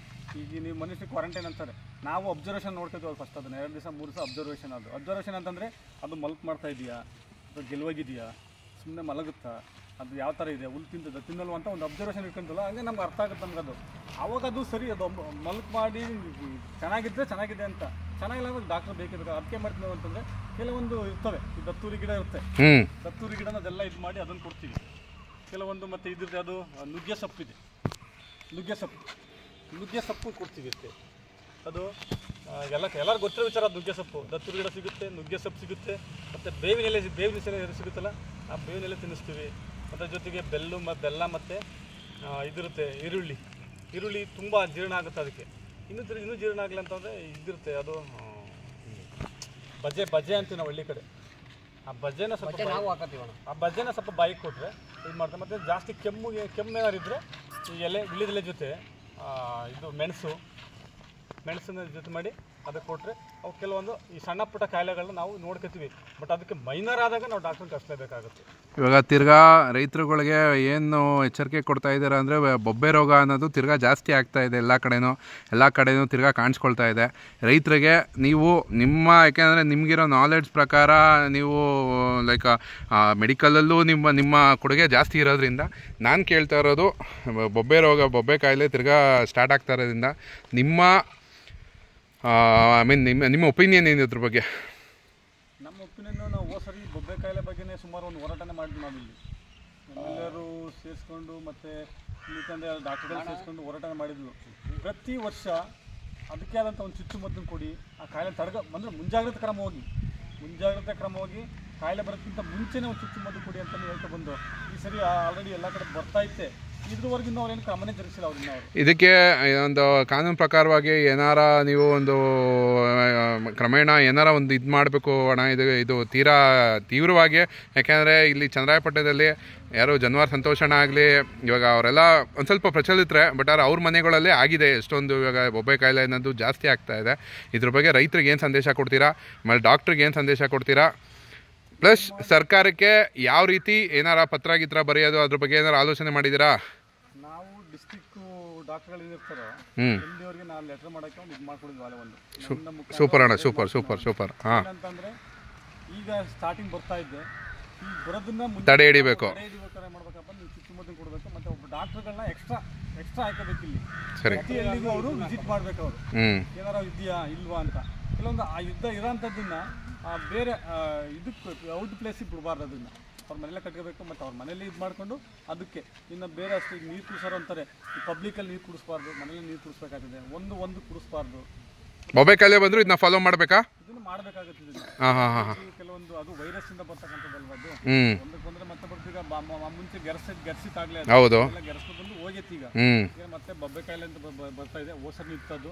ಈಗ ನೀವು ಮನುಷ್ಯ ಕ್ವಾರಂಟೈನ್ ಅಂತಾರೆ, ನಾವು ಅಬ್ಸರ್ವೇಷನ್ ನೋಡ್ತಿದ್ವಲ್ಲ ಫಸ್ಟ್ ಅದನ್ನು 2 ದಿವಸ 3 ದಿವಸ ಅಬ್ಸರ್ವೇಷನ್ ಅಂತಂದರೆ ಅದು ಮಲ್ಕ್ ಮಾಡ್ತಾ ಇದೆಯಾ, ಅದು ಗೆಲುವಾಗಿದೆಯಾ, ಸುಮ್ಮನೆ ಮಲಗುತ್ತಾ, ಅದು ಯಾವ ಥರ ಇದೆ, ಹುಲ್ ತಿನ್ನಲ್ವ ಅಂತ ಒಂದು ಅಬ್ಸರ್ವೇಷನ್ ಇಟ್ಕೊಂತಲ್ಲ, ಹಂಗೆ ನಮ್ಗೆ ಅರ್ಥ ಆಗುತ್ತೆ ನಮ್ಗೆ ಅದು. ಆವಾಗ ಅದು ಸರಿ, ಅದು ಮಲ್ಕ್ ಮಾಡಿ ಚೆನ್ನಾಗಿದ್ದರೆ ಚೆನ್ನಾಗಿದೆ ಅಂತ, ಚೆನ್ನಾಗಿಲ್ಲ ಅಂದ್ರೆ ಡಾಕ್ಟ್ರ್ ಬೇಕಿದ್ರೆ. ಅದಕ್ಕೆ ಮಾಡ್ತೀವಿ ಅಂತಂದರೆ ಕೆಲವೊಂದು ಇರ್ತವೆ, ಈ ದತ್ತೂರಿ ಗಿಡ ಇರುತ್ತೆ, ದತ್ತೂರಿ ಗಿಡನ ಅದೆಲ್ಲ ಇದು ಮಾಡಿ ಅದನ್ನು ಕೊಡ್ತೀವಿ. ಕೆಲವೊಂದು ಮತ್ತು ಇದ್ರದ್ದು ಅದು ನುಗ್ಗೆ ಸೊಪ್ಪಿದೆ, ನುಗ್ಗೆ ಸೊಪ್ಪು ಕೊಡ್ತೀವಿ ಅದಕ್ಕೆ. ಅದು ಎಲ್ಲರಿಗೂ ಗೊತ್ತಿರೋ ವಿಚಾರ, ಅದು ನುಗ್ಗೆ ಸೊಪ್ಪು, ದತ್ತೂರಿ ಗಿಡ ಸಿಗುತ್ತೆ, ನುಗ್ಗೆ ಸೊಪ್ಪು ಸಿಗುತ್ತೆ, ಮತ್ತು ಬೇವಿನ ಎಲೆ ಸಿಗುತ್ತಲ್ಲ, ಆ ಬೇವಿನ ಎಲೆ ತಿನ್ನಿಸ್ತೀವಿ. ಮತ್ತು ಜೊತೆಗೆ ಬೆಲ್ಲ ಮತ್ತು ಇದಿರುತ್ತೆ ಈರುಳ್ಳಿ ತುಂಬ ಜೀರ್ಣ ಆಗುತ್ತೆ ಅದಕ್ಕೆ. ಇನ್ನೂ ಜೀರ್ಣ ಆಗಲಿ ಅಂತಂದರೆ ಇದಿರುತ್ತೆ, ಅದು ಬಜ್ಜೆ ಅಂತೀವಿ ನಾವು ಹಳ್ಳಿ ಕಡೆ. ಆ ಬಜ್ಜೆನ ಸ್ವಲ್ಪ ಬಾಯಿಗೆ ಕೊಟ್ಟರೆ ಇದು ಮಾಡ್ತಾರೆ. ಮತ್ತು ಜಾಸ್ತಿ ಕೆಮ್ಮು ಏನಾರು ಇದ್ದರೆ ಈ ವಿಳ್ಯದೆಲೆ ಜೊತೆ ಇದು ಮೆಣಸನ್ನ ಜೊತೆ ಮಾಡಿ ಅದಕ್ಕೆ ಕೊಟ್ಟರೆ ಅವು ಕೆಲವೊಂದು ಈ ಸಣ್ಣ ಪುಟ್ಟ ಕಾಯಿಲೆಗಳನ್ನ ನಾವು ನೋಡ್ಕೊತೀವಿ. ಬಟ್ ಅದಕ್ಕೆ ಮೈನರ್ ಆದಾಗ ನಾವು ಡಾಕ್ಟ್ರನ್ನ ಕಳಿಸ್ಲೇಬೇಕಾಗುತ್ತೆ. ಇವಾಗ ತಿರ್ಗಾ ರೈತರುಗಳಿಗೆ ಏನು ಎಚ್ಚರಿಕೆ ಕೊಡ್ತಾ ಇದ್ದಾರೆ ಅಂದರೆ, ಬೊಬ್ಬೆ ರೋಗ ಅನ್ನೋದು ತಿರ್ಗಾ ಜಾಸ್ತಿ ಆಗ್ತಾ ಇದೆ ಎಲ್ಲ ಕಡೆನೂ ತಿರ್ಗಾ ಕಾಣಿಸ್ಕೊಳ್ತಾ ಇದೆ. ರೈತರಿಗೆ ನೀವು ಯಾಕೆಂದರೆ ನಿಮಗಿರೋ ನಾಲೆಡ್ಜ್ ಪ್ರಕಾರ ನೀವು ಲೈಕ್ ಮೆಡಿಕಲಲ್ಲೂ ನಿಮ್ಮ ಕೊಡುಗೆ ಜಾಸ್ತಿ ಇರೋದ್ರಿಂದ ನಾನು ಕೇಳ್ತಾ ಇರೋದು, ಬೊಬ್ಬೆ ಕಾಯಿಲೆ ತಿರ್ಗಾ ಸ್ಟಾರ್ಟ್ ಆಗ್ತಾ ಇರೋದ್ರಿಂದ ನಿಮ್ಮ ಒಪಿನಿಯನ್ ಏನು ಇದ್ರ ಬಗ್ಗೆ? ನಮ್ಮ ಒಪಿನಿಯನ್ನು ನಾವು ಸರಿ ಬೊಬ್ಬೆ ಕಾಯಿಲೆ ಬಗ್ಗೆನೇ ಸುಮಾರು ಒಂದು ಹೋರಾಟನೇ ಮಾಡಿದ್ವಿ ನಾವಿಲ್ಲಿ. ಎಲ್ಲರೂ ಸೇರಿಸ್ಕೊಂಡು ಮತ್ತು ಇಲ್ಲಿ ತಂದೆ ಡಾಕ್ಟರ್ಗಳು ಸೇರಿಸ್ಕೊಂಡು ಹೋರಾಟ ಮಾಡಿದ್ವಿ. ಪ್ರತಿ ವರ್ಷ ಅದಕ್ಕೆ ಆದಂಥ ಒಂದು ಚುಚ್ಚುಮದ್ದನ್ನು ಕೊಡಿ, ಆ ಕಾಯಿಲೆ ಅಂದರೆ ಮುಂಜಾಗ್ರತೆ ಕ್ರಮವಾಗಿ ಕಾಯಿಲೆ ಬರೋಕ್ಕಿಂತ ಮುಂಚೆನೇ ಒಂದು ಚುಚ್ಚುಮದ್ದು ಕೊಡಿ ಅಂತಲೇ ಹೇಳ್ತಾ ಬಂದು ಈ ಸರಿ ಆಲ್ರೆಡಿ ಎಲ್ಲ ಕಡೆ ಬರ್ತಾ ಇತ್ತೆ. ಇದುವರೆಗಿಂದ ಅವ್ರೇನು ಕ್ರಮನೇ ಜರುಗಿಸಿಲ್ಲ ಅವ್ರನ್ನ. ಇದಕ್ಕೆ ಒಂದು ಕಾನೂನು ಪ್ರಕಾರವಾಗಿ ಏನಾರ ನೀವು ಒಂದು ಕ್ರಮೇಣ ಏನಾರ ಒಂದು ಇದು ಮಾಡಬೇಕು ಅಣ್ಣ. ಇದು ತೀರಾ ತೀವ್ರವಾಗಿ, ಯಾಕೆಂದರೆ ಇಲ್ಲಿ ಚಂದ್ರಾಯಪಟ್ಟಣದಲ್ಲಿ ಯಾರು ಜನ್ವಾರ್ ಸಂತೋಷಣ ಆಗಲಿ, ಇವಾಗ ಅವರೆಲ್ಲ ಒಂದು ಸ್ವಲ್ಪ ಪ್ರಚಲಿತರೆ, ಬಟ್ ಅವ್ರ ಮನೆಗಳಲ್ಲಿ ಆಗಿದೆ ಎಷ್ಟೊಂದು. ಇವಾಗ ಬೊಬ್ಬೆ ಕಾಯಿಲೆ ಅನ್ನೋದು ಜಾಸ್ತಿ ಆಗ್ತಾ ಇದೆ. ಇದ್ರ ಬಗ್ಗೆ ರೈತರಿಗೆ ಏನು ಸಂದೇಶ ಕೊಡ್ತೀರಾ, ಆಮೇಲೆ ಡಾಕ್ಟ್ರಿಗೆ ಏನು ಸಂದೇಶ ಕೊಡ್ತೀರಾ, ಪ್ಲಸ್ ಸರ್ಕಾರಕ್ಕೆ ಯಾವ ರೀತಿ ಏನಾರ ಪತ್ರ ಬರೆಯೋದು ಅದ್ರ ಬಗ್ಗೆ ಏನಾರು ಆಲೋಚನೆ ಮಾಡಿದ್ದೀರಾ? ನಾವು ಡಿಸ್ಟ್ರಿಕ್ಟ್ ಡಾಕ್ಟರ್ಗಳು ಇರ್ತಾರೋ ಇಲ್ಲಿವರೆಗೆ ನಾವು ಲೆಟರ್ ಮಾಡೋಕ್ಕೆ ಒಂದು ಇದು ಮಾಡ್ಕೊಡಿದ್ವಿ. ಒಂದು ಸೂಪರ್ ಅಣ್ಣ, ಸೂಪರ್. ಹಾಂ, ಅಂತಂದರೆ ಈಗ ಸ್ಟಾರ್ಟಿಂಗ್ ಬರ್ತಾ ಇದ್ದೆ, ಈಗ ಬರೋದನ್ನ ತಡೆ ಹಿಡಿಬೇಕು, ಮಾಡ್ಬೇಕಪ್ಪ, ನೀವು ಚುಚ್ಚುಮದ್ದು ಕೊಡಬೇಕು. ಮತ್ತು ಒಬ್ಬ ಡಾಕ್ಟರ್ಗಳನ್ನ ಎಕ್ಸ್ಟ್ರಾ ಹಾಕೋಬೇಕು ಇಲ್ಲಿ. ಸರಿ, ಎಲ್ಲಿಗೂ ಅವರು ವಿಸಿಟ್ ಮಾಡಬೇಕು, ಅವರು ಏನಾರ ಇದೆಯಾ ಇಲ್ವಾ ಅಂತ. ಕೆಲವೊಂದು ಆ ಯುದ್ಧ ಇರೋಂಥದ್ದನ್ನು ಬೇರೆ ಇದಕ್ಕೆ ಔಟ್ ಪ್ಲೇಸಿಗೆ ಬಿಡಬಾರ್ದು. ಅದನ್ನು ಅವ್ರ ಮನೆಯಲ್ಲೇ ಕಟ್ಕೋಬೇಕು. ಮತ್ತು ಅವ್ರ ಮನೇಲಿ ಇದು ಮಾಡಿಕೊಂಡು ಅದಕ್ಕೆ ಇನ್ನು ಬೇರೆ ಅಷ್ಟು ಈಗ ನೀರು ಕುಡಿಸೋರು ಅಂತಾರೆ, ಈ ಪಬ್ಲಿಕಲ್ಲಿ ನೀರು ಕುಡಿಸ್ಬಾರ್ದು, ಮನೇಲಿ ನೀರು ಕುಡಿಸ್ಬೇಕಾಗ್ತದೆ, ಒಂದು ಕುಡಿಸ್ಬಾರ್ದು. ಬೊಬ್ಬೆ ಕಾಯಿಲೆ ಬಂದರೂ ಇದನ್ನ ಫಾಲೋ ಮಾಡಬೇಕಾ? ಇದನ್ನು ಮಾಡಬೇಕಾಗುತ್ತೆ. ಕೆಲವೊಂದು ಅದು ವೈರಸ್ ಇಂದ ಬರ್ತಕ್ಕಂಥದ್ದಲ್ವ ಅದು. ಒಂದಕ್ಕೆ ಬಂದರೆ ಮತ್ತೆ ಬರ್ತೀಗ ಮುಂಚೆ ಗೆರ್ಸಿತ್ತಾಗಲೇ ಹೌದು, ಗೆರ್ಸ್ಕೊಂಡು ಬಂದು ಹೋಗೈತಿ. ಈಗ ಮತ್ತೆ ಬೊಬ್ಬೆ ಕಾಯಿಲೆ ಅಂತ ಬರ್ತಾ ಇದೆ. ಓಸರ್ ನಿಂತದ್ದು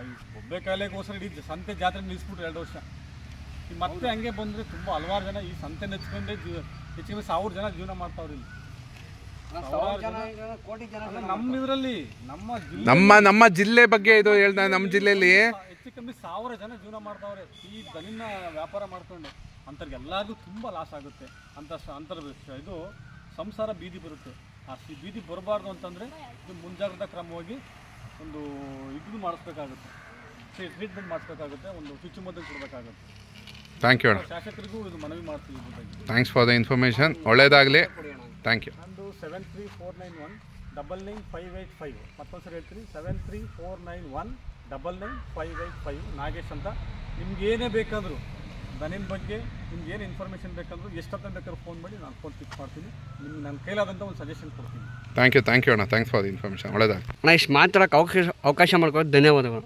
ಈ ಬೊಬ್ಬೆ ಕಾಯಿಲೆಗೆ ಓಸರ್ ಇಡೀ ಸಂತೆ ಜಾತ್ರೆ ನಿಲ್ಲಿಸ್ಬಿಟ್ರು 2 ವರ್ಷ. ಮತ್ತೆ ಹಂಗೆ ಬಂದರೆ ತುಂಬ ಹಲವಾರು ಜನ ಈ ಸಂತೆ ನೆಚ್ಕೊಂಡೆ ಹೆಚ್ಚಿಗೆ 1000 ಜನ ಜೀವನ ಮಾಡ್ತಾವ್ರಿ ಇಲ್ಲಿ. ನಮ್ಮ ಇದರಲ್ಲಿ ನಮ್ಮ ಜಿಲ್ಲೆ ಬಗ್ಗೆ ಇದು ಹೇಳ್ದ, ನಮ್ಮ ಜಿಲ್ಲೆಯಲ್ಲಿ ಹೆಚ್ಚು ಕಮ್ಮಿ 1000 ಜನ ಜೀವನ ಮಾಡ್ತಾವ್ರೆ ಈ ದನಿನ ವ್ಯಾಪಾರ ಮಾಡ್ಕೊಂಡು. ಅಂಥವ್ರಿಗೆ ಎಲ್ಲರಿಗೂ ತುಂಬ ಲಾಸ್ ಆಗುತ್ತೆ. ಇದು ಸಂಸಾರ ಬೀದಿ ಬರುತ್ತೆ. ಆ ಬೀದಿ ಬರಬಾರ್ದು ಅಂತಂದರೆ ಇದು ಮುಂಜಾಗ್ರತಾ ಕ್ರಮವಾಗಿ ಒಂದು ಇದು ಮಾಡಿಸ್ಬೇಕಾಗುತ್ತೆ, ಟ್ರೀಟ್ಮೆಂಟ್ ಮಾಡಿಸ್ಬೇಕಾಗುತ್ತೆ, ಒಂದು ಚುಚ್ಚುಮದ್ದು ಕೊಡಬೇಕಾಗುತ್ತೆ. ಥ್ಯಾಂಕ್ ಯು ಅಣ್ಣ, ಶಾಸಕರಿಗೂ ಇದು ಮನವಿ ಮಾಡ್ತೀವಿ. ಥ್ಯಾಂಕ್ಸ್ ಫಾರ್ ದ ಇನ್ಫಾರ್ಮೇಷನ್, ಒಳ್ಳೆಯದಾಗಲಿ. Thank you. ನಂದು 73491-99585. ಮತ್ತೊಂದು ಸರಿ ಹೇಳ್ತೀನಿ, 73491-99585 ನಾಗೇಶ್ ಅಂತ. ನಿಮ್ಗೇನೇ ಬೇಕಾದರೂ ದನಿನ ಬಗ್ಗೆ ನಿಮ್ಗೇನು ಇನ್ಫಾರ್ಮೇಷನ್ ಬೇಕಂದ್ರೂ ಎಷ್ಟೊತ್ತಂತ ಬೇಕಾದ್ರೂ ಫೋನ್ ಮಾಡಿ, ನಾನು ಫೋನ್ ಪಿಕ್ ಮಾಡ್ತೀನಿ. ನಿಮ್ಗೆ ನನ್ನ ಕೈಲಾದಂಥ ಒಂದು ಸಜೆಷನ್ ಕೊಡ್ತೀನಿ. ಥ್ಯಾಂಕ್ ಯು ಅಣ್ಣ, ಥ್ಯಾಂಕ್ಸ್ ಫಾರ್ ದ ಇನ್ಫಾರ್ಮೇಷನ್, ಒಳ್ಳೆಯದಾಗಲಿ. ಅಣ್ಣ, ಇಷ್ಟು ಮಾತಾಡೋಕ್ಕೆ ಅವಕಾಶ ಮಾಡ್ಕೊಳ್ಳೋದು ಧನ್ಯವಾದಗಳು.